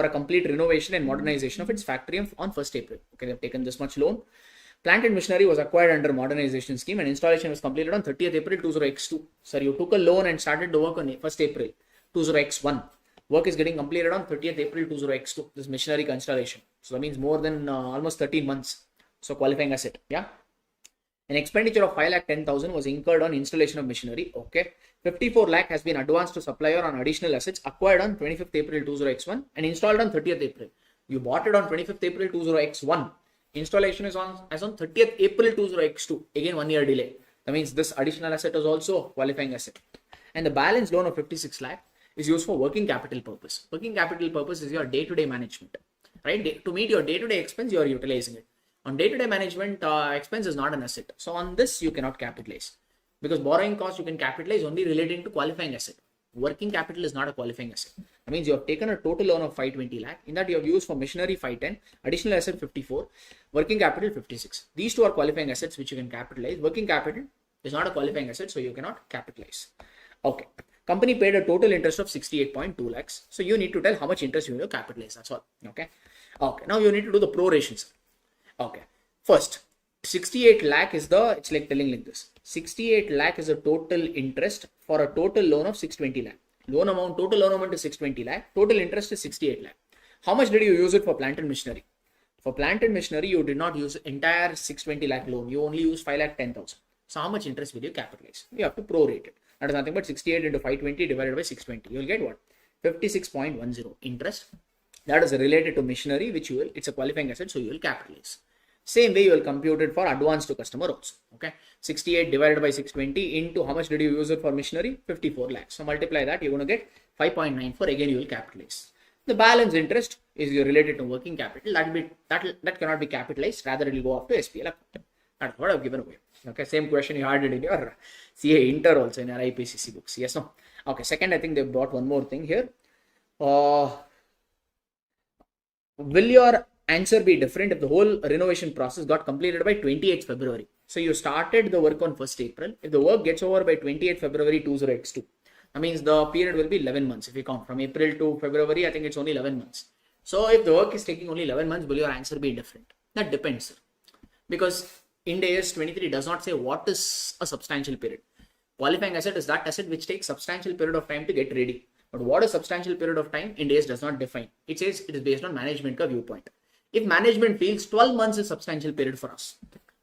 a complete renovation and modernization of its factory on 1st April. Okay, they've taken this much loan. Plant and machinery was acquired under modernization scheme and installation was completed on 30th April 20x2. Sir, you took a loan and started the work on 1st April 20x1. Work is getting completed on 30th April 20x2. This machinery installation. So that means more than almost 13 months. So qualifying asset. Yeah. An expenditure of 5,10,000 was incurred on installation of machinery. Okay. 54 lakh has been advanced to supplier on additional assets acquired on 25th April 20x1 and installed on 30th April. You bought it on 25th April 20x1. Installation is on 30th April 20x2. Again, 1 year delay. That means this additional asset is also a qualifying asset. And the balance loan of 56 lakh is used for working capital purpose. Working capital purpose is your day-to-day management, right? To meet your day-to-day expense, you are utilizing it. On day-to-day management, expense is not an asset. So on this, you cannot capitalize, because borrowing cost you can capitalize only relating to qualifying asset. Working capital is not a qualifying asset. That means you have taken a total loan of 520 lakh. In that you have used for machinery 510, additional asset 54, working capital 56. These two are qualifying assets which you can capitalize. Working capital is not a qualifying asset, so you cannot capitalize. Okay. Company paid a total interest of 68.2 lakhs. So you need to tell how much interest you will capitalize. That's all. Okay. Okay. Now you need to do the prorations. Okay. First, 68 lakh is it's like telling like this. 68 lakh is a total interest for a total loan of 620 lakh. Total loan amount is 620 lakh. Total interest is 68 lakh. How much did you use it for plant and machinery? For plant and machinery, you did not use entire 620 lakh loan. You only used 5,10,000. So how much interest will you capitalize? You have to prorate it. That is nothing but 68 into 520 divided by 620. You will get what? 56.10 interest. That is related to machinery, it's a qualifying asset, so you will capitalize. Same way you will compute it for advance to customer also. Okay. 68 divided by 620 into how much did you use it for machinery? 54 lakhs. So multiply that, you're going to get 5.94. Again, you will capitalize. The balance interest is related to working capital. That cannot be capitalized. Rather, it will go off to SPL account. That's what I've given away. Okay. Same question you had it in your CA Inter also in your IPCC books. Yes, no? Okay. Second, I think they brought one more thing here. Will your answer be different if the whole renovation process got completed by 28th February? So you started the work on 1st April. If the work gets over by 28th February 20x2, that means the period will be 11 months. If you count from April to February, I think it's only 11 months. So if the work is taking only 11 months, will your answer be different? That depends, sir. Because Ind AS 23 does not say what is a substantial period. Qualifying asset is that asset which takes substantial period of time to get ready. But what is substantial period of time? Ind AS does not define. It says it is based on management ka viewpoint. If management feels 12 months is substantial period for us,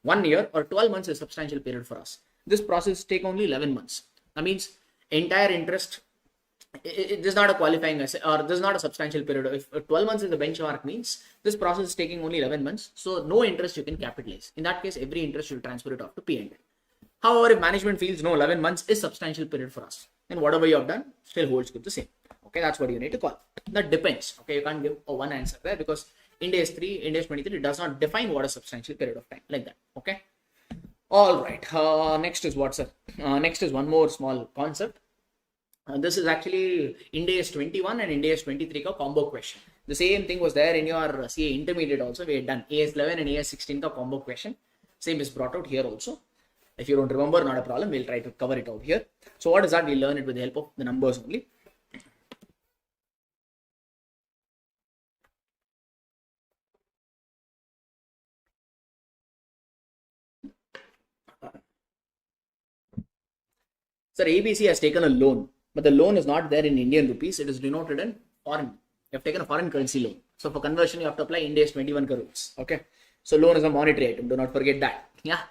1 year or 12 months is substantial period for us, this process take only 11 months. That means entire interest, it is not a qualifying asset, or this is not a substantial period. If 12 months is the benchmark, means this process is taking only 11 months. So no interest you can capitalize. In that case, every interest you will transfer it off to P&L. However, if management feels no, 11 months is substantial period for us, then whatever you have done still holds good the same. Okay, that's what you need to call. That depends. Okay, you can't give a one answer there, because Ind AS 23 does not define what a substantial period of time, like that. Okay. All right. Next is what, sir? Next is one more small concept. This is actually Ind AS 21 and Ind AS 23 ka combo question. The same thing was there in your CA intermediate also. We had done AS 11 and AS 16 ka combo question. Same is brought out here also. If you don't remember, not a problem. We'll try to cover it out here. So what is that? We'll learn it with the help of the numbers only. Sir, ABC has taken a loan, but the loan is not there in Indian rupees. It is denoted in foreign. You have taken a foreign currency loan. So for conversion, you have to apply Ind AS 21 rules. Okay. So loan is a monetary item. Do not forget that. Yeah.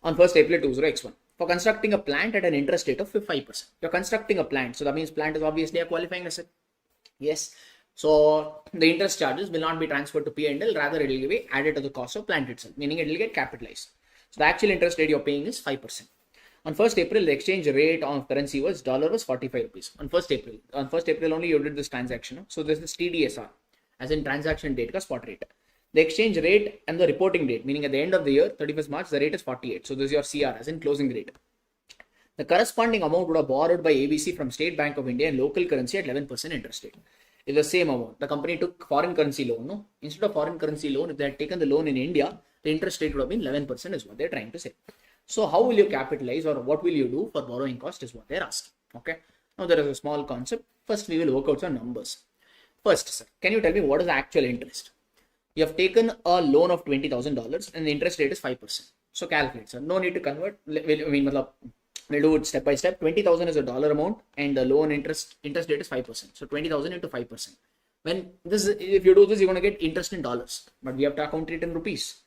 On 1st April 20x1. for constructing a plant at an interest rate of 5%. You're constructing a plant, so that means plant is obviously a qualifying asset. Yes. So the interest charges will not be transferred to P&L, rather it will be added to the cost of plant itself, meaning it will get capitalized. So the actual interest rate you're paying is 5%. On 1st April, the exchange rate of currency was dollar was 45 rupees. On 1st April only you did this transaction. So this is TDSR, as in transaction date ka spot rate. The exchange rate and the reporting date, meaning at the end of the year, 31st March, the rate is 48. So this is your CR, as in closing rate. The corresponding amount would have borrowed by ABC from State Bank of India in local currency at 11% interest rate. It's the same amount. The company took foreign currency loan. No? Instead of foreign currency loan, if they had taken the loan in India, the interest rate would have been 11% is what they're trying to say. So how will you capitalize, or what will you do for borrowing cost is what they're asking. Okay. Now there is a small concept. First we will work out some numbers. First, sir, can you tell me what is the actual interest? You have taken a loan of $20,000 and the interest rate is 5%. So calculate, sir. No need to convert. We'll do it step by step. 20,000 is a dollar amount and the loan interest rate is 5%. So 20,000 into 5%. When this, if you do this, you're going to get interest in dollars, but we have to account it in rupees.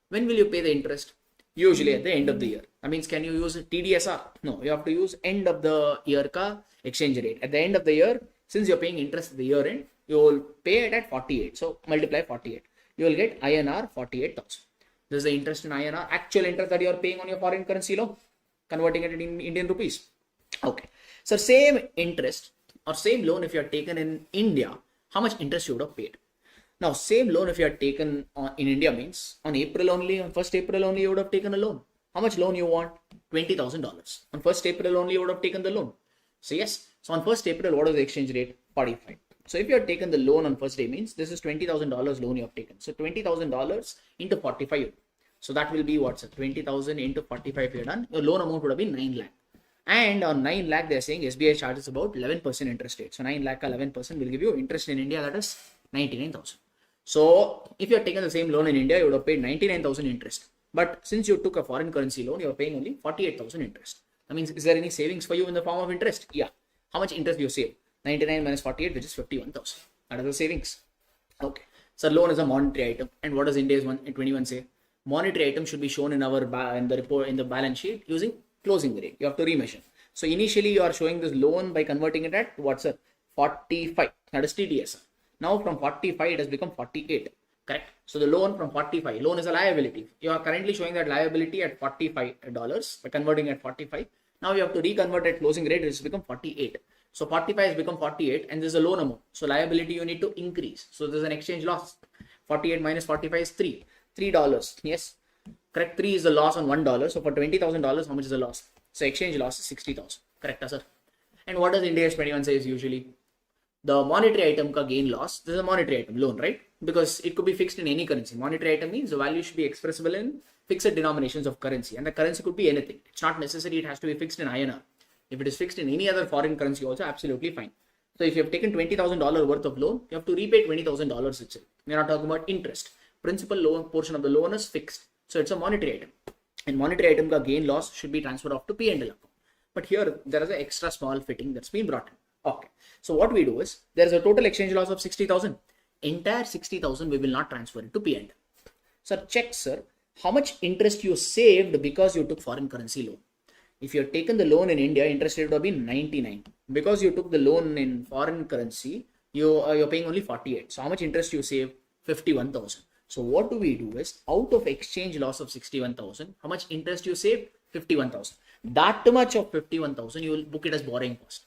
When will you pay the interest? Usually at the end of the year. That means, can you use TDSR? No, you have to use end of the year ka exchange rate. At the end of the year, since you're paying interest at the year end, you will pay it at 48. So multiply 48. You will get INR 48,000. This is the interest in INR, actual interest that you are paying on your foreign currency loan, converting it in Indian rupees. Okay. So same interest or same loan if you are taken in India, how much interest you would have paid? Now, same loan if you are taken in India means on 1st April only you would have taken a loan. How much loan you want? $20,000. On 1st April only you would have taken the loan. So yes, so on 1st April, what is the exchange rate? 45. So if you have taken the loan on first day means this is $20,000 loan you have taken. So $20,000 into 45. So that will be what's 20,000 into 45 you're done. Your loan amount would have been 9 lakh. And on 9 lakh, they're saying SBI charges about 11% interest rate. So 9 lakh 11% will give you interest in India, that is 99,000. So if you have taken the same loan in India, you would have paid 99,000 interest. But since you took a foreign currency loan, you are paying only 48,000 interest. That means, is there any savings for you in the form of interest? Yeah. How much interest you save? 99 minus 48, which is 51,000. That is the savings. Okay. So loan is a monetary item. And what does Ind AS 21 say? Monetary item should be shown in our in the report in the balance sheet using closing rate. You have to remeasure. So initially you are showing this loan by converting it at what's 45. That is TDS. Now from 45 it has become 48. Correct. So the loan from 45, loan is a liability. You are currently showing that liability at $45 by converting at 45. Now you have to reconvert at closing rate, it has become 48. So 45 has become 48 and this is a loan amount. So liability you need to increase. So there's an exchange loss. 48 minus 45 is $3. Yes. Correct. 3 is the loss on $1. So for $20,000, how much is the loss? So exchange loss is 60,000. Correct, sir. And what does Ind AS 21 say is usually? The monetary item ka gain loss, this is a monetary item, loan, right? Because it could be fixed in any currency. Monetary item means the value should be expressible in fixed denominations of currency. And the currency could be anything. It's not necessary it has to be fixed in INR. If it is fixed in any other foreign currency also, absolutely fine. So if you have taken $20,000 worth of loan, you have to repay $20,000 itself. We're not talking about interest. Principal loan portion of the loan is fixed. So it's a monetary item. And monetary item ka gain loss should be transferred off to P&L account. But here there is an extra small fitting that's been brought in. Okay. So what we do is there is a total exchange loss of 60,000. Entire 60,000 we will not transfer it to P&L. So check, sir, how much interest you saved because you took foreign currency loan. If you have taken the loan in India, interest rate would have been 99. Because you took the loan in foreign currency, you're paying only 48. So how much interest you save? 51,000. So what do we do is out of exchange loss of 61,000, how much interest you save? 51,000. That much of 51,000 you will book it as borrowing cost.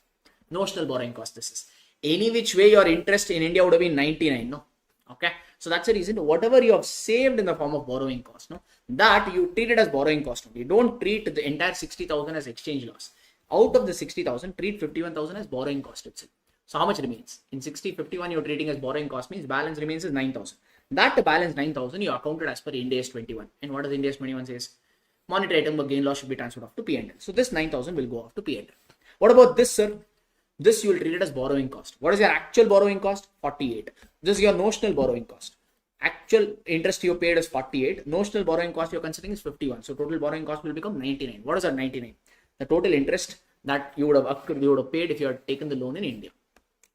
Notional borrowing cost this is. Any which way your interest in India would have been 99, no? Okay. So that's the reason whatever you have saved in the form of borrowing cost, no? That you treat it as borrowing cost only. Don't treat the entire 60,000 as exchange loss. Out of the 60,000, treat 51,000 as borrowing cost itself. So how much remains? In 51 you're treating as borrowing cost means balance remains is 9,000. That balance 9,000 you accounted as per Ind AS 21. And what does Ind AS 21 says? Monetary item gain loss should be transferred off to P&L. So this 9,000 will go off to P&L. What about this, sir? This you will treat it as borrowing cost. What is your actual borrowing cost? 48. This is your notional borrowing cost. Actual interest you paid is 48. Notional borrowing cost you're considering is 51. So total borrowing cost will become 99. What is that 99? The total interest that you would have paid if you had taken the loan in India.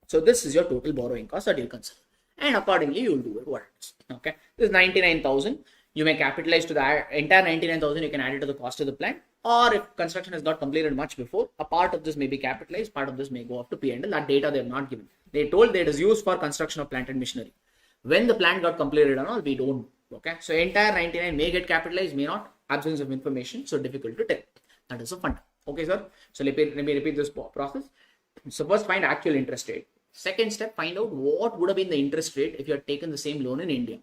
So this is your total borrowing cost that you'll consider. And accordingly, you will do it what it is. Okay. This is 99,000. You may capitalize to the entire 99,000, you can add it to the cost of the plant. Or if construction has got completed much before, a part of this may be capitalized, part of this may go up to P&L. That data they have not given. They told that it is used for construction of plant and machinery. When the plant got completed and all, we don't know. Okay, so entire 99 may get capitalized, may not. Absence of information, so difficult to tell. That is a fund. Okay, sir. So let me repeat this process. So first, find actual interest rate. Second step, find out what would have been the interest rate if you had taken the same loan in India.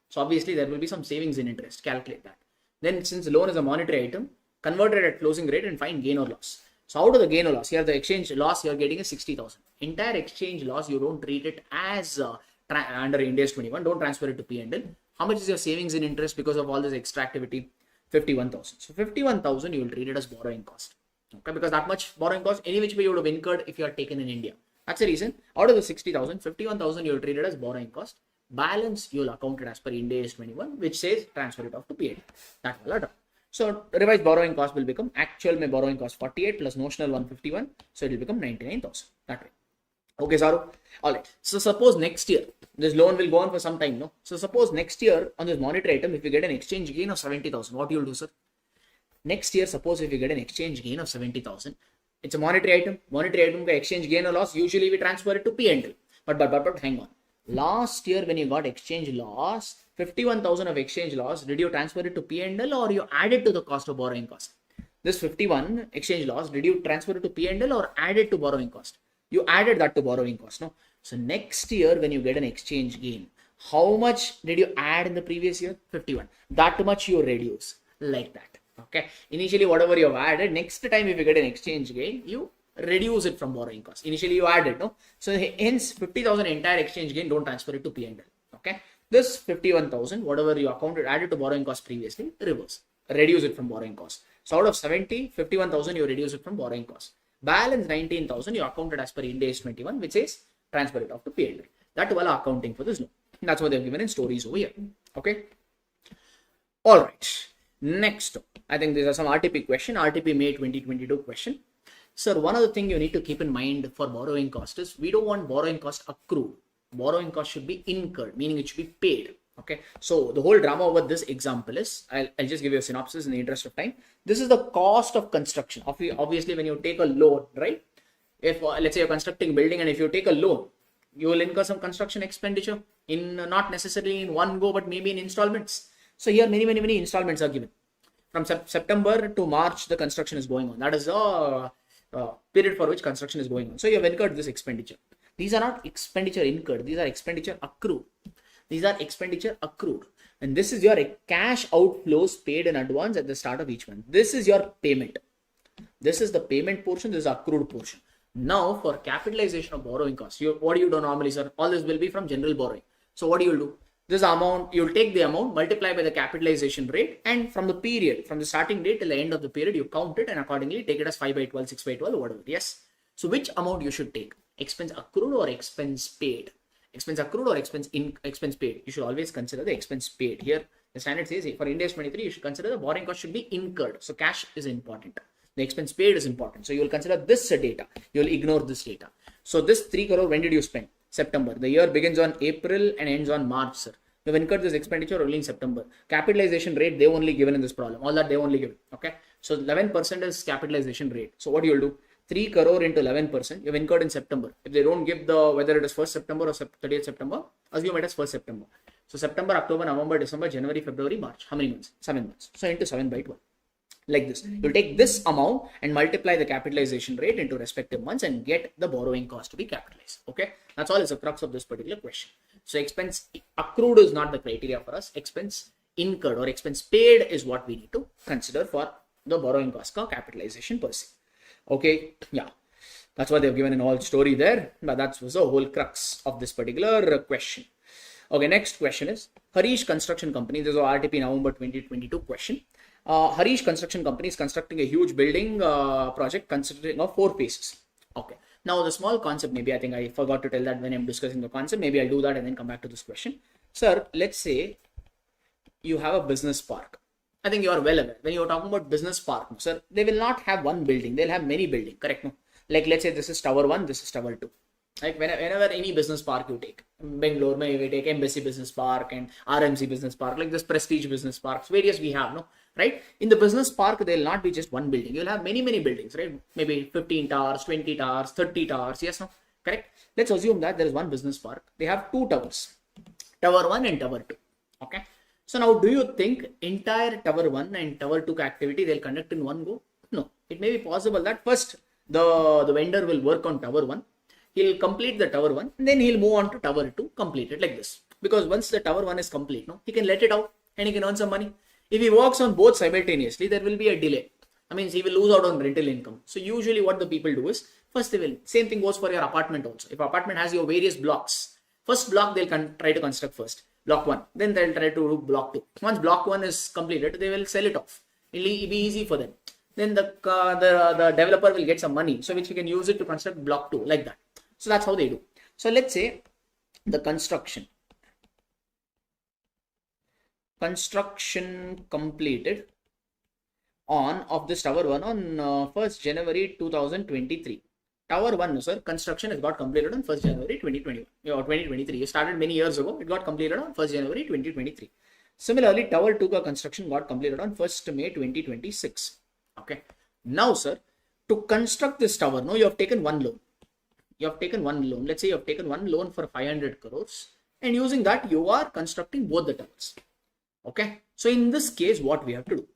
So obviously there will be some savings in interest. Calculate that. Then since the loan is a monetary item, convert it at closing rate and find gain or loss. So out of the gain or loss, here the exchange loss you are getting is 60,000. Entire exchange loss, you don't treat it as under Ind AS 21. Don't transfer it to P&L. How much is your savings in interest because of all this extra activity? 51,000. So 51,000 you will treat it as borrowing cost. Okay, because that much borrowing cost any which way you would have incurred if you are taken in India. That's the reason. Out of the 60,000, 51,000 you will treat it as borrowing cost. Balance you will account it as per Ind AS 21, which says transfer it off to P&L. That will done. So revised borrowing cost will become actual my borrowing cost 48 plus notional 151. So it will become 99,000. That way. Okay, Saru. Alright. So suppose next year, this loan will go on for some time, no? So suppose next year on this monetary item, if you get an exchange gain of 70,000, what you will do, sir? Next year, suppose if you get an exchange gain of 70,000, it's a monetary item. Monetary item ka exchange gain or loss, usually we transfer it to P&L. But hang on. Last year when you got exchange loss, 51,000 of exchange loss, did you transfer it to P&L or you add it to the cost of borrowing cost? This 51 exchange loss, did you transfer it to P&L or add it to borrowing cost? You added that to borrowing cost, no? So next year when you get an exchange gain, how much did you add in the previous year? 51. That much you reduce like that. Okay. Initially, whatever you have added, next time if you get an exchange gain, you reduce it from borrowing cost. Initially, you added, no? So hence 50,000 entire exchange gain, don't transfer it to P&L. Okay. This 51,000, whatever you accounted, added to borrowing cost previously, reverse. Reduce it from borrowing cost. So out of 70, 51,000 you reduce it from borrowing cost. Balance 19,000 you accounted as per Ind AS 21, which says transfer it off to P&L. That will accounting for this loan. That's what they've given in stories over here. Okay. All right. Next, I think these are some RTP question. RTP May 2022 question. Sir, one other thing you need to keep in mind for borrowing cost is we don't want borrowing cost accrued. Borrowing cost should be incurred, meaning it should be paid. Okay. So the whole drama over this example is, I'll just give you a synopsis in the interest of time. This is the cost of construction. Obviously, when you take a loan, right? If let's say you're constructing a building and if you take a loan, you will incur some construction expenditure in not necessarily in one go, but maybe in installments. So here many installments are given. From September to March, the construction is going on. That is the period for which construction is going on. So you have incurred this expenditure. These are not expenditure incurred. These are expenditure accrued. These are expenditure accrued. And this is your cash outflows paid in advance at the start of each month. This is your payment. This is the payment portion. This is accrued portion. Now for capitalization of borrowing costs, what do you do normally, sir? All this will be from general borrowing. So what do you do? This amount, you'll take the amount, multiply by the capitalization rate, and from the period, from the starting date till the end of the period, you count it and accordingly take it as 5 by 12, 6 by 12, whatever. Yes. So which amount you should take? Expense accrued or expense paid? Expense accrued or expense paid? You should always consider the expense paid. Here, the standard says for Ind AS 23, you should consider the borrowing cost should be incurred. So cash is important. The expense paid is important. So you will consider this data. You will ignore this data. So this 3 crore, when did you spend? September. The year begins on April and ends on March, sir. You have incurred this expenditure only in September. Capitalization rate, they only given in this problem. All that they only given. Okay. So 11% is capitalization rate. So what you will do? 3 crore into 11%. You have incurred in September. If they don't give the whether it is 1st September or 30th September, assume it as 1st September. So September, October, November, December, January, February, March. How many months? 7 months. So into 7 by 12. Like this. You'll take this amount and multiply the capitalization rate into respective months and get the borrowing cost to be capitalized. Okay. That's all is the crux of this particular question. So expense accrued is not the criteria for us. Expense incurred or expense paid is what we need to consider for the borrowing cost capitalization per se. Okay. Yeah. That's what they've given in all story there. But that was the whole crux of this particular question. Okay. Next question is Harish Construction Company. This is RTP November 2022 question. Harish Construction Company is constructing a huge building project consisting of 4 phases. Okay. Now the small concept, maybe I think I forgot to tell that when I'm discussing the concept. Maybe I'll do that and then come back to this question. Sir, let's say you have a business park. I think you are well aware when you're talking about business park, sir, they will not have one building. They'll have many buildings, correct? No? Like let's say this is tower 1, this is tower 2. Like whenever any business park you take, Bangalore, maybe we take Embassy Business Park and RMC Business Park, like this Prestige Business Parks, various we have, no? Right? In the business park, there'll not be just one building. You'll have many, many buildings, right? Maybe 15 towers, 20 towers, 30 towers. Yes, no? Correct? Let's assume that there is one business park. They have two towers, Tower 1 and Tower 2. Okay? So now, do you think entire Tower 1 and Tower 2 activity they'll conduct in one go? No. It may be possible that first the vendor will work on Tower 1. He'll complete the Tower 1, and then he'll move on to Tower 2, complete it like this. Because once the Tower 1 is complete, no, he can let it out and he can earn some money. If he works on both simultaneously, there will be a delay. That means he will lose out on rental income. So usually what the people do is, first they will, same thing goes for your apartment also. If apartment has your various blocks, first block they'll try to construct first, block 1. Then they'll try to do block 2. Once block 1 is completed, they will sell it off. It'll be easy for them. Then the developer will get some money, so which he can use it to construct block 2, like that. So that's how they do. So let's say the construction completed of this Tower 1 on 1st January 2023. Tower 1, sir, construction has got completed on 1st January 2021 or 2023. It started many years ago. It got completed on 1st January 2023. Similarly, Tower 2 construction got completed on 1st May 2026. Okay. Now, sir, to construct this tower, no, you have taken one loan. Let's say you have taken one loan for 500 crores, and using that you are constructing both the towers. Okay. So in this case, what we have to do?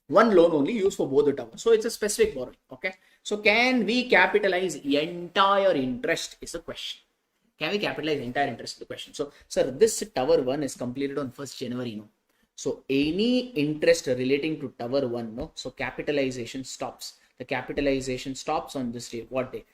One loan only used for both the towers. So it's a specific borrowing. Okay. So can we capitalize entire interest is the question. Can we capitalize entire interest is the question. So, sir, this Tower 1 is completed on 1st January, no? So any interest relating to Tower 1, no? So capitalization stops. The capitalization stops on this day. What day?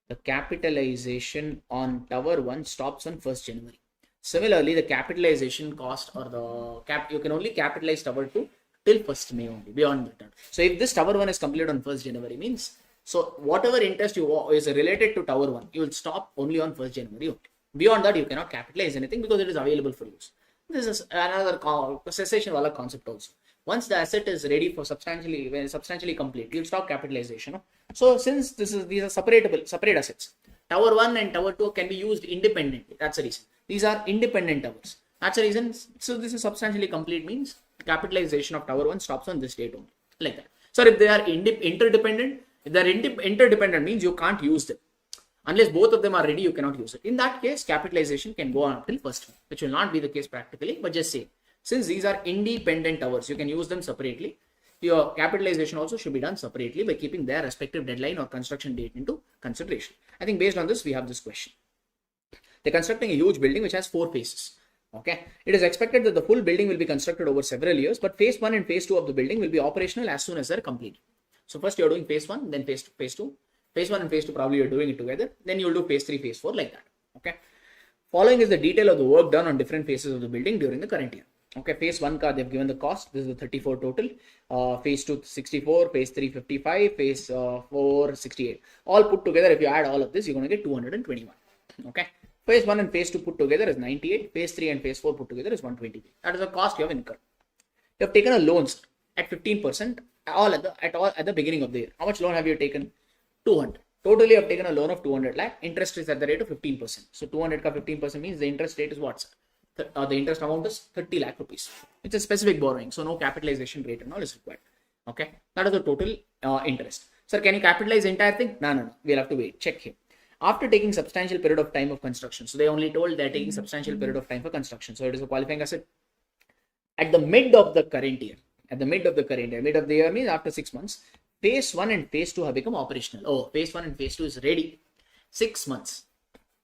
The capitalization on Tower 1 stops on 1st January. Similarly, the capitalization cost or you can only capitalize Tower 2 till 1st May only, beyond that. So if this Tower 1 is completed on 1st January means, so whatever interest is related to Tower 1, you will stop only on 1st January only. Beyond that, you cannot capitalize anything because it is available for use. This is another cessation concept also. Once the asset is ready for substantially complete, you'll stop capitalization. No? So since these are separate assets, Tower 1 and Tower 2 can be used independently. That's the reason. These are independent towers. That's the reason. So this is substantially complete means capitalization of Tower 1 stops on this date only. Like that. So if they are interdependent, interdependent means you can't use them. Unless both of them are ready, you cannot use it. In that case, capitalization can go on until 1st May, which will not be the case practically, but just say, since these are independent towers, you can use them separately. Your capitalization also should be done separately by keeping their respective deadline or construction date into consideration. I think based on this, we have this question. They're constructing a huge building which has 4 phases. Okay. It is expected that the full building will be constructed over several years, but phase 1 and phase 2 of the building will be operational as soon as they're complete. So first you're doing phase 1, then phase 2. Phase 1 and phase 2 probably you're doing it together. Then you'll do phase 3, phase 4 like that. Okay. Following is the detail of the work done on different phases of the building during the current year. Okay. Phase 1 they've given the cost. This is the 34 total. Phase 2 64, phase 3 55, phase 4 68. All put together, if you add all of this, you're going to get 221. Okay. Phase 1 and phase 2 put together is 98. Phase 3 and phase 4 put together is 123. That is the cost you have incurred. You have taken a loan at 15% at the beginning of the year. How much loan have you taken? 200. Totally, you have taken a loan of 200 lakh. Interest is at the rate of 15%. So 200 ka 15% means the interest rate is what? The interest amount is 30 lakh rupees. It's a specific borrowing. So no capitalization rate and all is required. Okay. That is the total interest. Sir, can you capitalize entire thing? No. We'll have to wait. Check here. After taking substantial period of time of construction. So they only told they're taking substantial period of time for construction. So it is a qualifying asset. At the mid of the current year. Mid of the year means after 6 months. Phase 1 and phase 2 have become operational. Oh, phase 1 and phase 2 is ready. 6 months.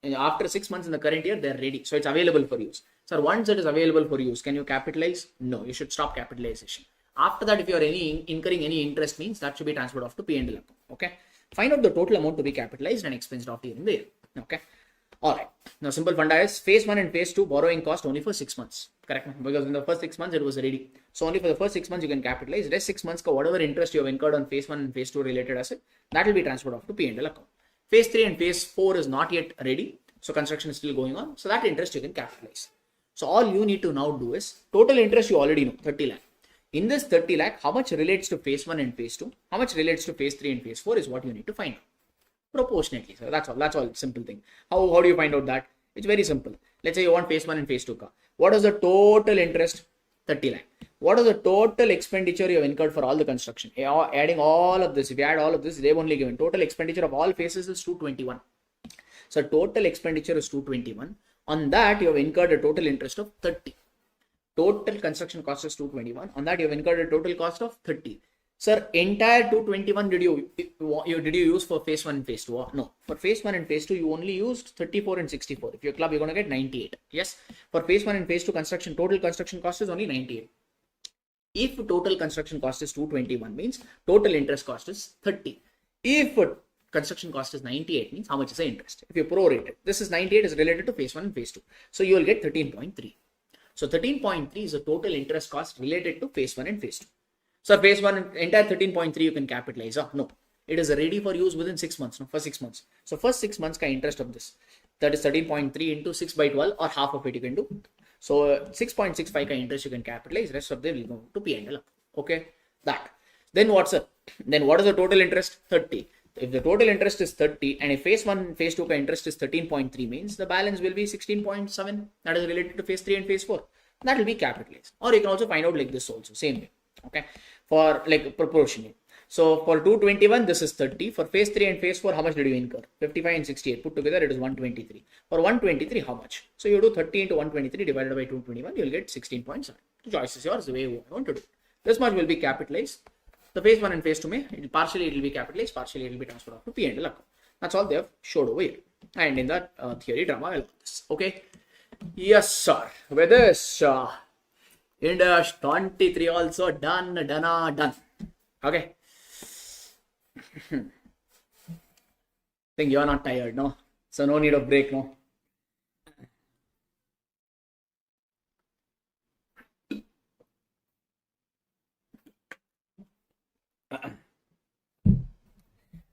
And after 6 months in the current year, they're ready. So it's available for use. So once it is available for use, can you capitalize? No, you should stop capitalization. After that, if you are incurring any interest means that should be transferred off to P&L account. Okay. Find out the total amount to be capitalized and expensed off during the year. Okay. All right. Now, simple funda is phase 1 and phase 2 borrowing cost only for 6 months. Correct? Because in the first 6 months, it was ready. So only for the first 6 months, you can capitalize. Rest 6 months, whatever interest you have incurred on phase 1 and phase 2 related asset, that will be transferred off to P&L account. Phase 3 and phase 4 is not yet ready. So construction is still going on. So that interest you can capitalize. So all you need to now do is total interest you already know, 30 lakh. In this 30 lakh, how much relates to phase 1 and phase 2? How much relates to phase 3 and phase 4 is what you need to find out. proportionately, sir. That's all. Simple thing. How do you find out that? It's very simple. Let's say you want phase 1 and phase 2 car. What is the total interest? 30 lakh. What is the total expenditure you have incurred for all the construction? Adding all of this, if you add all of this, they've only given total expenditure of all phases is 221. So total expenditure is 221. On that, you have incurred a total interest of 30. Total construction cost is 221. On that, you have incurred a total cost of 30. Sir, entire 221 did you use for phase 1 and phase 2? No. For phase 1 and phase 2, you only used 34 and 64. If you're club, you're going to get 98. Yes. For phase 1 and phase 2 construction, total construction cost is only 98. If total construction cost is 221, means total interest cost is 30. If construction cost is 98, means how much is the interest? If you prorate it, this is 98 is related to phase 1 and phase 2. So you will get 13.3. So 13.3 is the total interest cost related to phase 1 and phase 2. So phase 1, entire 13.3 you can capitalize. No, it is ready for use within 6 months. No, for 6 months. So first 6 months ka interest of this, that is 13.3 into 6 by 12 or half of it you can do. So 6.65 ka interest you can capitalize. Rest of them will go to P&L. Okay, that. Then what's up? Then what is the total interest? 30. If the total interest is 30 and if phase 1, phase 2 ka interest is 13.3 means the balance will be 16.7. That is related to phase 3 and phase 4. That will be capitalized. Or you can also find out like this also, same way. Okay, for like proportionally. So for 221, this is 30. For phase 3 and phase 4, how much did you incur? 55 and 68. Put together, it is 123. For 123, how much? So you do 30 into 123 divided by 221, you will get 16.7. The choice is yours, the way you want to do it. This much will be capitalized. The phase 1 and phase 2 may, partially it will be capitalized, partially it will be transferred off to P&L account. That's all they have showed over here. And in that theory drama, I love this. Okay. Yes, sir. With this, Ind AS 23 also done. Okay. Think you're not tired, no? So no need of break, no?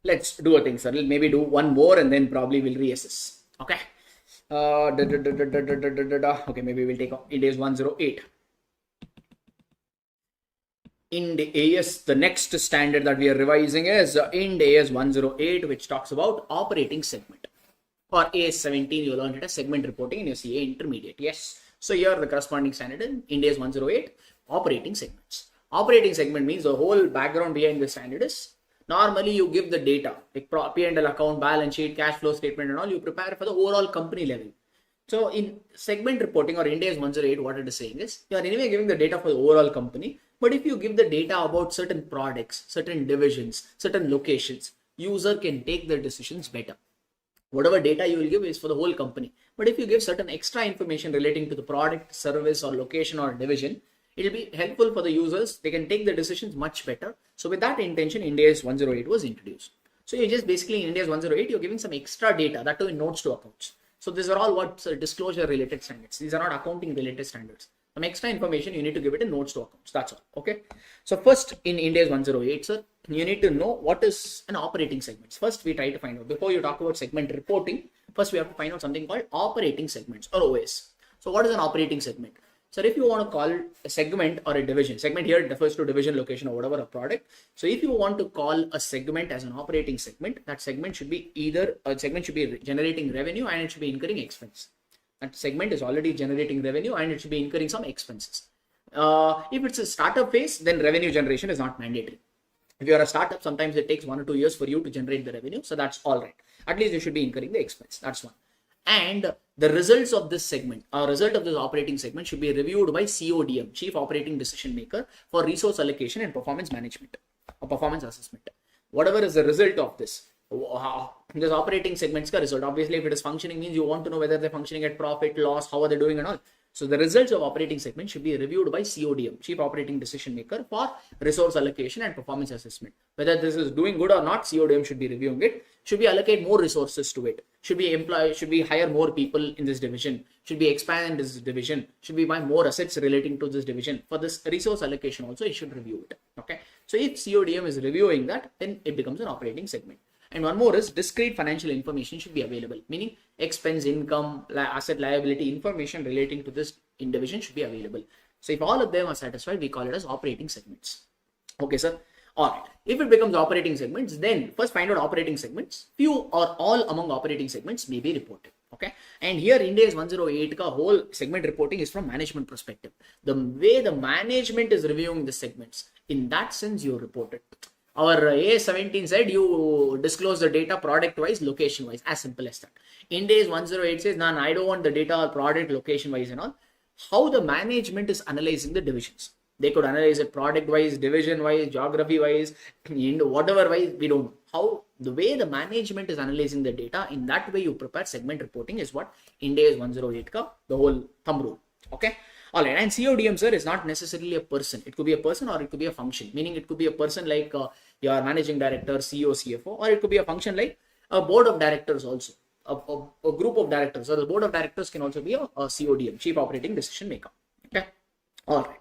Let's do a thing, sir. We'll maybe do one more and then probably we'll reassess. Okay. Okay, maybe we'll take Ind AS 108. Ind AS, the next standard that we are revising is Ind AS 108, which talks about operating segment. For AS 17, you learned it as segment reporting in your CA intermediate. Yes. So here the corresponding standard in Ind AS 108, operating segments. Operating segment means the whole background behind the standard is normally you give the data like P&L account, balance sheet, cash flow statement and all, you prepare for the overall company level. So in segment reporting or Ind AS 108, what it is saying is you are anyway giving the data for the overall company. But if you give the data about certain products, certain divisions, certain locations, user can take their decisions better. Whatever data you will give is for the whole company. But if you give certain extra information relating to the product, service or location or division, it will be helpful for the users. They can take the decisions much better. So with that intention, Ind AS 108 was introduced. So you just basically in Ind AS 108, you're giving some extra data that too in notes to accounts. So these are all what disclosure related standards. These are not accounting related standards. Some extra information you need to give it in notes to accounts. That's all. Okay. So first in Ind AS 108, sir, you need to know what is an operating segment. First, we try to find out before you talk about segment reporting. First, we have to find out something called operating segments or OS. So what is an operating segment? So if you want to call a segment or a division, segment here refers to division, location or whatever a product. So if you want to call a segment as an operating segment, that segment should be generating revenue and it should be incurring expense. That segment is already generating revenue and it should be incurring some expenses. If it's a startup phase, then revenue generation is not mandatory. If you are a startup, sometimes it takes 1 or 2 years for you to generate the revenue. So that's all right. At least you should be incurring the expense. That's one. And the results of this segment, result of this operating segment should be reviewed by CODM, Chief Operating Decision Maker, for resource allocation and performance management or performance assessment. Whatever is the result of this, this operating segment's result. Obviously, if it is functioning, means you want to know whether they're functioning at profit, loss, how are they doing and all. So the results of operating segment should be reviewed by CODM, Chief Operating Decision Maker, for resource allocation and performance assessment. Whether this is doing good or not, CODM should be reviewing it. Should be allocate more resources to it. Should be hire more people in this division. Should be expand this division. Should be buy more assets relating to this division. For this resource allocation also, it should review it. Okay. So if CODM is reviewing that, then it becomes an operating segment. And one more is discrete financial information should be available, meaning expense, income, asset, liability information relating to this division should be available. So if all of them are satisfied, we call it as operating segments. Okay, sir. All right. If it becomes operating segments, then first find out operating segments. Few or all among operating segments may be reported. Okay. And here Ind AS 108 ka whole segment reporting is from management perspective. The way the management is reviewing the segments, in that sense you report it. Our AS17 said you disclose the data product wise, location wise, as simple as that. Ind AS 108 says, nah, I don't want the data product location wise and all. How the management is analyzing the divisions. They could analyze it product wise, division wise, geography wise, whatever wise, we don't know. How the way the management is analyzing the data, in that way you prepare segment reporting is what Ind AS 108 ka, the whole thumb rule. Okay. All right. And CODM, sir, is not necessarily a person. It could be a person or it could be a function. Meaning it could be a person like your managing director, CEO, CFO, or it could be a function like a board of directors also. A group of directors. So the board of directors can also be a CODM, Chief Operating Decision Maker. Okay. All right.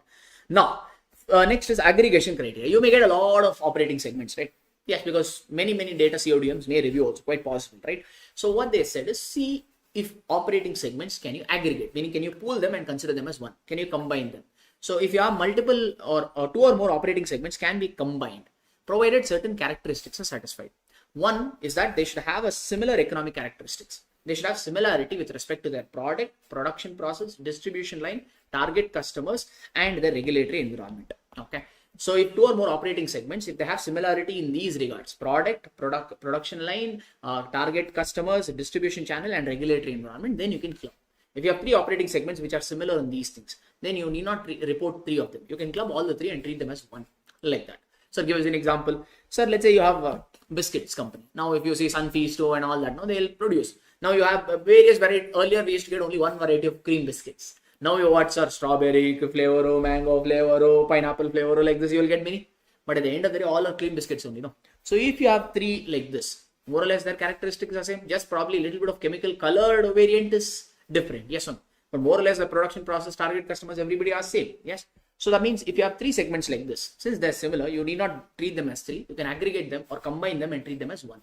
Now, next is aggregation criteria. You may get a lot of operating segments, right? Yes, because many data CODMs may review also, quite possible, right? So what they said is, see if operating segments can you aggregate, meaning can you pool them and consider them as one? Can you combine them? So if you have multiple or two or more operating segments can be combined, provided certain characteristics are satisfied. One is that they should have a similar economic characteristics. They should have similarity with respect to their product, production process, distribution line, target customers, and the regulatory environment. Okay. So if two or more operating segments, if they have similarity in these regards, production line, target customers, distribution channel, and regulatory environment, then you can club. If you have three operating segments which are similar in these things, then you need not report three of them. You can club all the three and treat them as one, like that. So give us an example. Sir, let's say you have a biscuits company. Now, if you see Sunfeast and all that, now they'll produce. Now you have various varieties. Earlier we used to get only one variety of cream biscuits. Now you watch sir, strawberry flavor, mango flavor, pineapple flavor, like this you will get many. But at the end of the day, all are cream biscuits only. No. So if you have three like this, more or less their characteristics are same. Just probably a little bit of chemical colored variant is different. Yes or no? But more or less the production process, target customers, everybody are same. Yes. So that means if you have three segments like this, since they're similar, you need not treat them as three. You can aggregate them or combine them and treat them as one.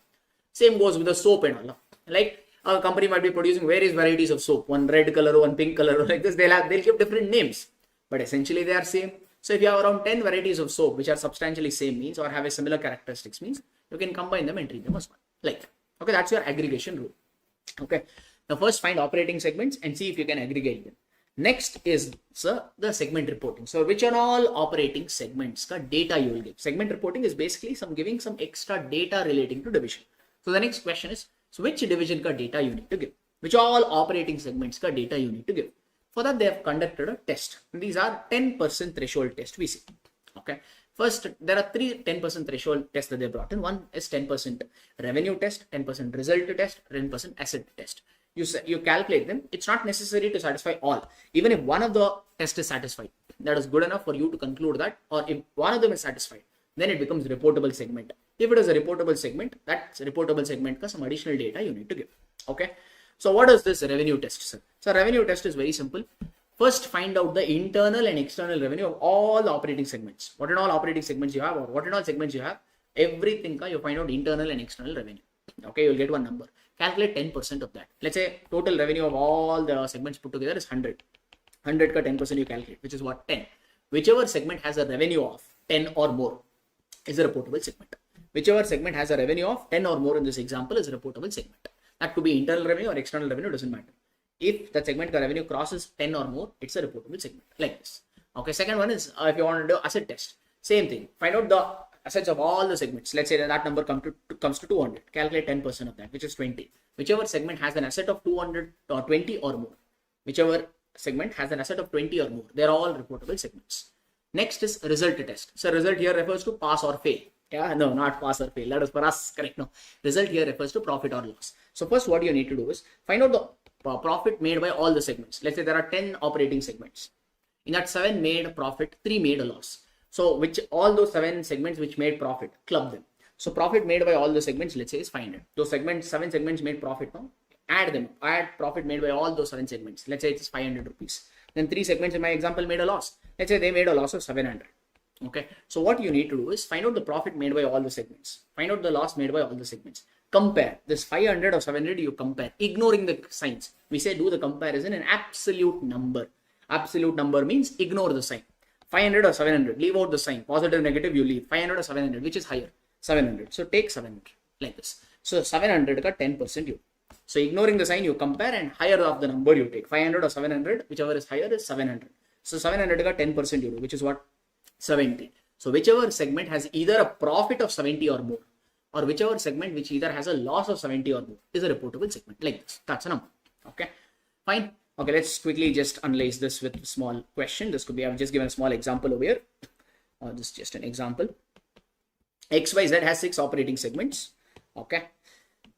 Same goes with the soap and all. Like a company might be producing various varieties of soap, one red color, one pink color, like this. They'll give different names, but essentially they are same. So if you have around 10 varieties of soap which are substantially same means or have a similar characteristics means, you can combine them and treat them as one. Like that. Okay, that's your aggregation rule. Okay. Now first find operating segments and see if you can aggregate them. Next is the segment reporting. So which are all operating segments ka data you will give. Segment reporting is basically giving some extra data relating to division. So the next question is, so which division ka data you need to give? Which all operating segments ka data you need to give? For that they have conducted a test. These are 10% threshold test we see. Okay. First, there are three 10% threshold tests that they brought in. One is 10% revenue test, 10% result test, 10% asset test. You calculate them. It's not necessary to satisfy all. Even if one of the tests is satisfied, that is good enough for you to conclude that, or if one of them is satisfied, then it becomes reportable segment. If it is a reportable segment, that's a reportable segment ka some additional data you need to give. Okay. So what is this revenue test, sir? So revenue test is very simple. First, find out the internal and external revenue of all the operating segments. What in all operating segments you have, or what in all segments you have, everything you find out internal and external revenue. Okay, you'll get one number. Calculate 10% of that. Let's say total revenue of all the segments put together is 100. 100 ka 10% you calculate, which is what? 10. Whichever segment has a revenue of 10 or more is a reportable segment. Whichever segment has a revenue of 10 or more in this example is a reportable segment. That could be internal revenue or external revenue, doesn't matter. If the segment revenue crosses 10 or more, it's a reportable segment, like this. Okay, second one is if you want to do asset test, same thing. Find out the assets of all the segments. Let's say that number comes to 200. Calculate 10% of that, which is 20. Whichever segment has an asset of 200 or 20 or more, whichever segment has an asset of 20 or more, they're all reportable segments. Next is result test. So result here refers to pass or fail. Yeah, no, not pass or fail. That is for us, correct? No, result here refers to profit or loss. So first what you need to do is find out the profit made by all the segments. Let's say there are 10 operating segments. In that 7 made a profit, 3 made a loss. So which all those 7 segments which made profit, club them. So profit made by all the segments, let's say, is 500. Those 7 segments made profit, no? Add them. Add profit made by all those 7 segments. Let's say it's 500 rupees. Then 3 segments in my example made a loss. Let's say they made a loss of 700. Okay. So what you need to do is find out the profit made by all the segments. Find out the loss made by all the segments. Compare this 500 or 700, you compare, ignoring the signs. We say do the comparison in absolute number. Absolute number means ignore the sign. 500 or 700. Leave out the sign. Positive, negative, you leave. 500 or 700. Which is higher? 700. So take 700 like this. So 700 ka 10% you. So ignoring the sign, you compare and higher of the number you take. 500 or 700, whichever is higher is 700. So 700 ka 10% you do, which is what? 70. So whichever segment has either a profit of 70 or more, or whichever segment which either has a loss of 70 or more is a reportable segment like this. That's a number. Okay, fine. Okay, let's quickly just unlace this with a small question. This could be, I've just given a small example over here. This is just an example. XYZ has 6 operating segments. Okay,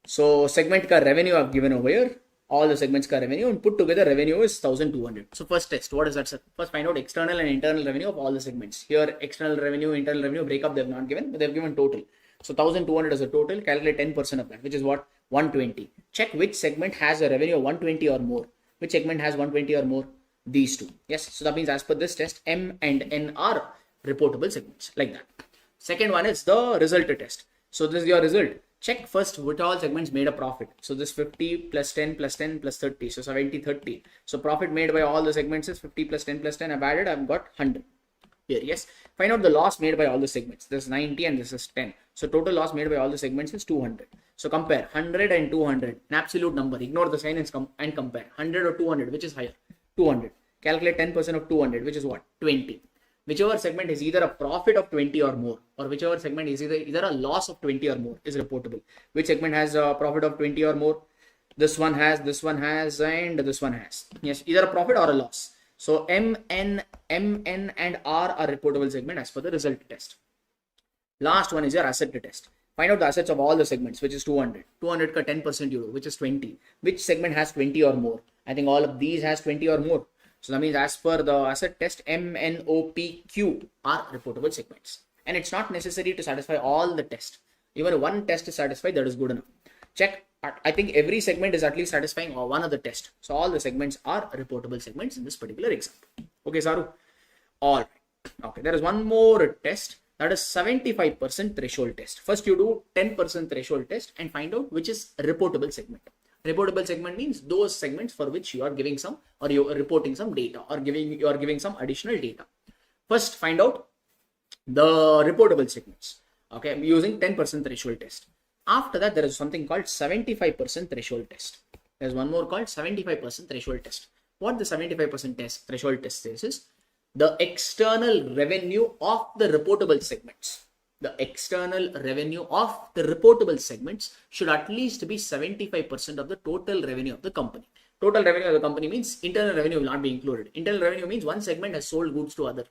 so segment ka revenue I've given over here. All the segments ka revenue and put together revenue is 1200. So first test, what is that, sir? First find out external and internal revenue of all the segments. Here external revenue, internal revenue breakup they've not given, but they've given total. So 1200 is a total. Calculate 10% of that, which is what? 120. Check which segment has a revenue of 120 or more. Which segment has 120 or more? These two. Yes. So that means as per this test, M and N are reportable segments like that. Second one is the result test. So this is your result. Check first which all segments made a profit. So this 50 plus 10 plus 10 plus 30. So 70, 30. So profit made by all the segments is 50 plus 10 plus 10. I've added, I've got 100. Here, yes. Find out the loss made by all the segments. This is 90 and this is 10. So total loss made by all the segments is 200. So compare 100 and 200, an absolute number. Ignore the sign and compare 100 or 200, which is higher? 200. Calculate 10% of 200, which is what? 20. Whichever segment is either a profit of 20 or more, or whichever segment is either a loss of 20 or more is reportable. Which segment has a profit of 20 or more? This one has, and this one has. Yes, either a profit or a loss. So M, N, and R are reportable segment as per the result test. Last one is your asset test. Find out the assets of all the segments, which is 200. 200 ka 10% you do, which is 20. Which segment has 20 or more? I think all of these has 20 or more. So that means as per the asset test, M, N, O, P, Q are reportable segments. And it's not necessary to satisfy all the tests. Even if one test is satisfied, that is good enough. Check. I think every segment is at least satisfying one of the tests. So all the segments are reportable segments in this particular example. Okay, Saru. All right. Okay, there is one more test. That is 75% threshold test. First you do 10% threshold test and find out which is reportable segment. Reportable segment means those segments for which you are giving some, or you are reporting some data, or you are giving some additional data. First find out the reportable segments. Okay, I'm using 10% threshold test. After that, there is something called 75% threshold test. There's one more called 75% threshold test. What the 75% threshold test says is the external revenue of the reportable segments. The external revenue of the reportable segments should at least be 75% of the total revenue of the company. Total revenue of the company means internal revenue will not be included. Internal revenue means one segment has sold goods to other.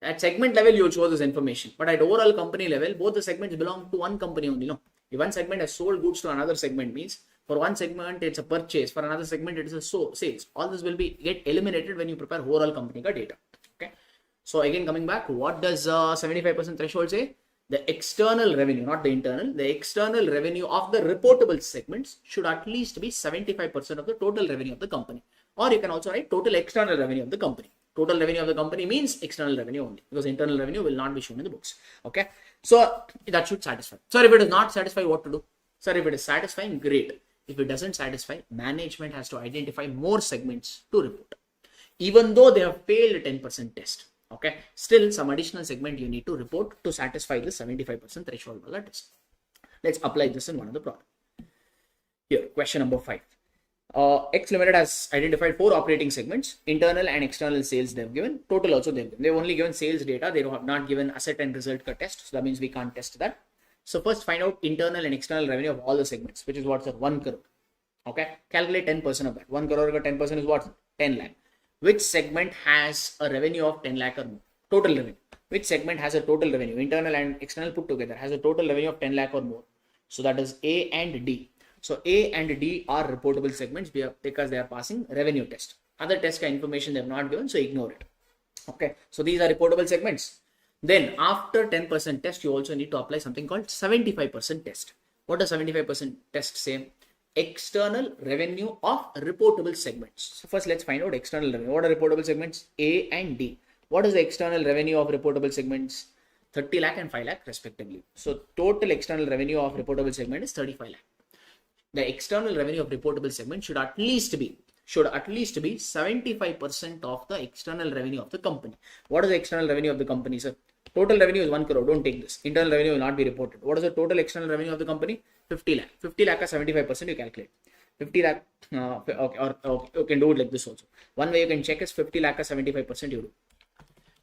At segment level, you will show this information. But at overall company level, both the segments belong to one company only. No? If one segment has sold goods to another segment means for one segment it's a purchase, for another segment it is a sales. All this will get eliminated when you prepare overall company data. Okay. So again, coming back, what does 75% threshold say? The external revenue, not the internal, the external revenue of the reportable segments should at least be 75% of the total revenue of the company. Or you can also write total external revenue of the company. Total revenue of the company means external revenue only, because internal revenue will not be shown in the books. Okay. So that should satisfy. So if it is not satisfied, what to do? So if it is satisfying, great. If it doesn't satisfy, management has to identify more segments to report. Even though they have failed a 10% test. Okay. Still some additional segment you need to report to satisfy the 75% threshold test. Let's apply this in one of the problems. Here, question number 5. X Limited has identified 4 operating segments, internal and external sales they've given, total also they've given. They've only given sales data, they have not given asset and result test, so that means we can't test that. So first find out internal and external revenue of all the segments, which is what's 1 crore. Okay, calculate 10% of that. 1 crore ka 10% is what? 10 lakh. Which segment has a revenue of 10 lakh or more? Total revenue. Which segment has a total revenue, internal and external put together, has a total revenue of 10 lakh or more? So that is A and D. So A and D are reportable segments because they are passing revenue test. Other test information they have not given, so ignore it. Okay, so these are reportable segments. Then after 10% test, you also need to apply something called 75% test. What does 75% test say? External revenue of reportable segments. So first let's find out external revenue. What are reportable segments? A and D. What is the external revenue of reportable segments? 30 lakh and 5 lakh respectively. So total external revenue of reportable segment is 35 lakh. The external revenue of reportable segment should at least be should at least be 75% of the external revenue of the company. What is the external revenue of the company, sir? Total revenue is 1 crore. Don't take this. Internal revenue will not be reported. What is the total external revenue of the company? 50 lakh. 50 lakh is 75%. You calculate. 50 lakh. Okay, or you can do it like this also. One way you can check is 50 lakh is 75%. You do.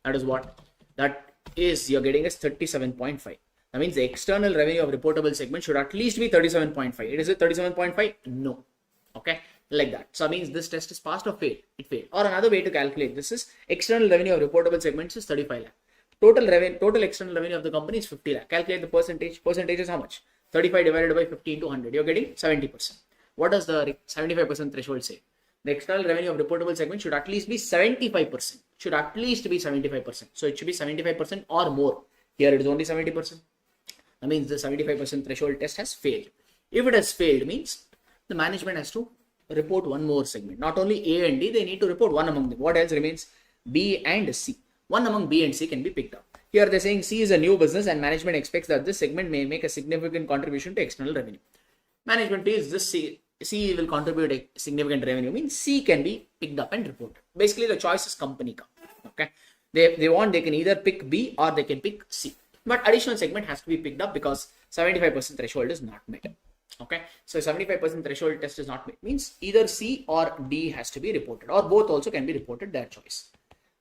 That is what? That is you're getting is 37.5. That means the external revenue of reportable segment should at least be 37.5. It is it 37.5? No. Okay, like that. So that means this test is passed or failed. It failed. Or another way to calculate this is external revenue of reportable segments is 35 lakh. Total external revenue of the company is 50 lakh. Calculate the percentage. Percentage is how much? 35 divided by 50 into 100. You're getting 70%. What does the 75% threshold say? The external revenue of reportable segment should at least be 75%. Should at least be 75%. So it should be 75% or more. Here it is only 70%. That means the 75% threshold test has failed. If it has failed, means the management has to report one more segment. Not only A and D, they need to report one among them. What else remains? B and C. One among B and C can be picked up. Here they're saying C is a new business and management expects that this segment may make a significant contribution to external revenue. Management feels this C will contribute a significant revenue. Means C can be picked up and reported. Basically, the choice is company ka. Okay. They can either pick B or they can pick C. But additional segment has to be picked up because 75% threshold is not met. Okay. So 75% threshold test is not met. Means either C or D has to be reported, or both also can be reported, their choice.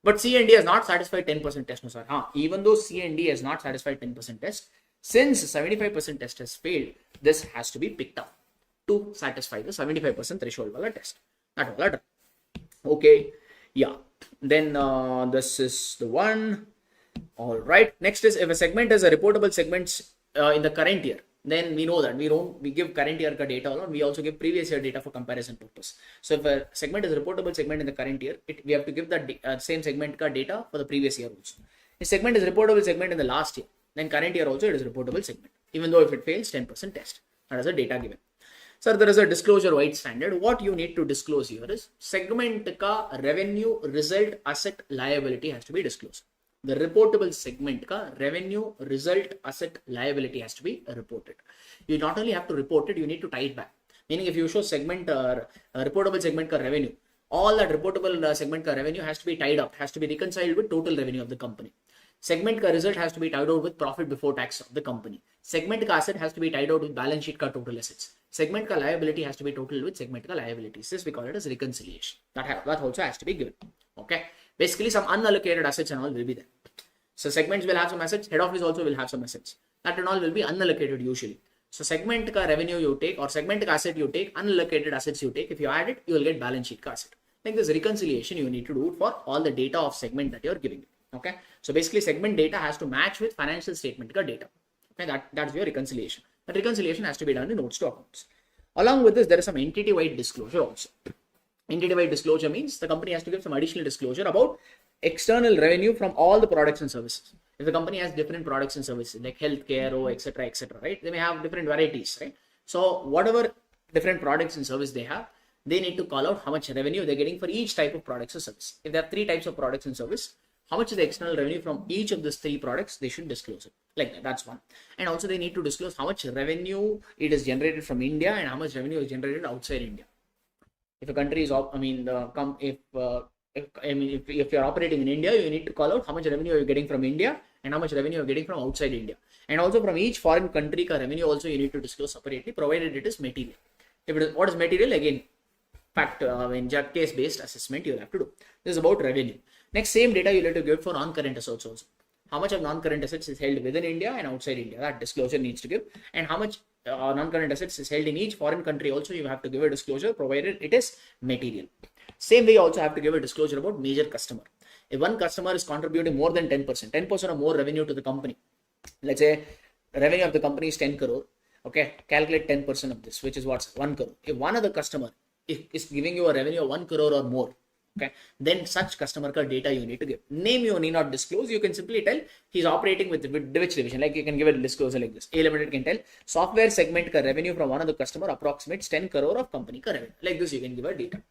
But C and D has not satisfied 10% test. No, sir. Even though C and D has not satisfied 10% test, since 75% test has failed, this has to be picked up to satisfy the 75% threshold wala test. That wala done. Okay. Yeah. Then this is the one. All right. Next is if a segment is a reportable segment in the current year, then we know that we give current year ka data alone. We also give previous year data for comparison purpose. So if a segment is a reportable segment in the current year, we have to give the same segment ka data for the previous year also. If segment is reportable segment in the last year, then current year also it is reportable segment. Even though if it fails 10% test, that is the data given. Sir, there is a disclosure wide standard. What you need to disclose here is segment ka revenue, result, asset, liability has to be disclosed. The reportable segment ka revenue, result, asset, liability has to be reported. You not only have to report it, you need to tie it back. Meaning if you show segment, reportable segment ka revenue, all that reportable segment ka revenue has to be tied up, has to be reconciled with total revenue of the company. Segment ka result has to be tied out with profit before tax of the company. Segment ka asset has to be tied out with balance sheet ka total assets. Segment ka liability has to be totaled with segment ka liabilities. This we call it as reconciliation. That also has to be given. Okay. Basically, some unallocated assets and all will be there. So segments will have some assets. Head office also will have some assets. That and all will be unallocated usually. So segment ka revenue you take or segment ka asset you take, unallocated assets you take. If you add it, you will get balance sheet ka asset. Like this reconciliation, you need to do it for all the data of segment that you are giving. Okay. So basically, segment data has to match with financial statement ka data. Okay. That's your reconciliation. That reconciliation has to be done in notes to accounts. Along with this, there is some entity-wide disclosure also. Entity-wide disclosure means the company has to give some additional disclosure about external revenue from all the products and services. If the company has different products and services like healthcare, etc., right? They may have different varieties, right? So whatever different products and service they have, they need to call out how much revenue they're getting for each type of products or service. If they have 3 types of products and service, how much is the external revenue from each of these 3 products, they should disclose it. Like that, that's one. And also they need to disclose how much revenue it is generated from India and how much revenue is generated outside India. If a country is, if you're operating in India, you need to call out how much revenue you're getting from India and how much revenue you're getting from outside India. And also from each foreign country ka revenue also you need to disclose separately, provided it is material. If it is, what is material? Again, case-based assessment you'll have to do. This is about revenue. Next, same data you'll have to give for non-current assets also. How much of non-current assets is held within India and outside India? That disclosure needs to give. And how much non-current assets is held in each foreign country also you have to give a disclosure, provided it is material. Same way you also have to give a disclosure about major customer. If one customer is contributing more than 10% or more revenue to the company, let's say revenue of the company is 10 crore, okay, calculate 10% of this, which is what's 1 crore. If one other customer is giving you a revenue of 1 crore or more, okay, then such customer ka data you need to give. Name you need not disclose. You can simply tell he's operating with which division. Like you can give a disclosure like this. A Limited can tell software segment ka revenue from one of the customer approximates 10 crore of company ka revenue. Like this, you can give a data.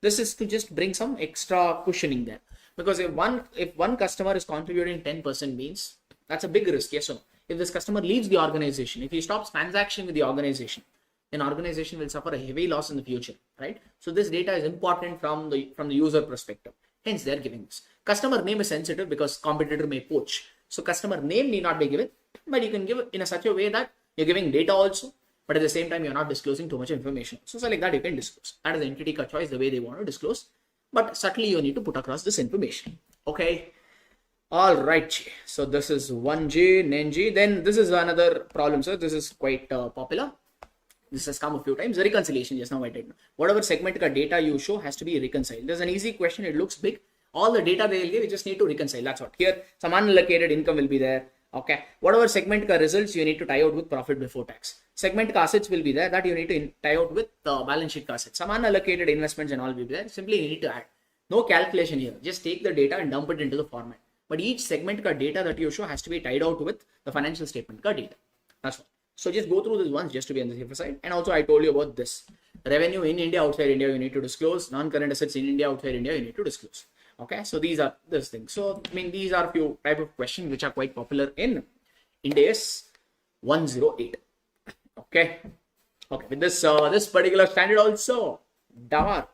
This is to just bring some extra cushioning there. Because if one customer is contributing 10% means that's a big risk. Yes or no? If this customer leaves the organization, if he stops transacting with the organization, an organization will suffer a heavy loss in the future, right? So this data is important from the user perspective. Hence, they're giving this. Customer name is sensitive because competitor may poach. So customer name need not be given, but you can give it in such a way that you're giving data also, but at the same time, you're not disclosing too much information. So like that, you can disclose. That is the entity ka choice, the way they want to disclose. But subtly, you need to put across this information. Okay. All right. So this is 1G, NG. Then this is another problem, sir. This is quite popular. This has come a few times. Reconciliation. Just now I did. Whatever segment ka data you show has to be reconciled. There's an easy question. It looks big. All the data they will give, you just need to reconcile. That's what. Here, some unallocated income will be there. Okay. Whatever segment ka results, you need to tie out with profit before tax. Segment ka assets will be there. That you need to tie out with balance sheet ka assets. Some unallocated investments and all will be there. Simply you need to add. No calculation here. Just take the data and dump it into the format. But each segment ka data that you show has to be tied out with the financial statement ka data. That's what. So just go through this once just to be on the safer side. And also I told you about this. Revenue in India, outside India, you need to disclose. Non-current assets in India, outside India, you need to disclose. Okay, so these are this thing. So I mean, these are a few type of questions which are quite popular in Ind AS 108. Okay. Okay, with this this particular standard also, Damar.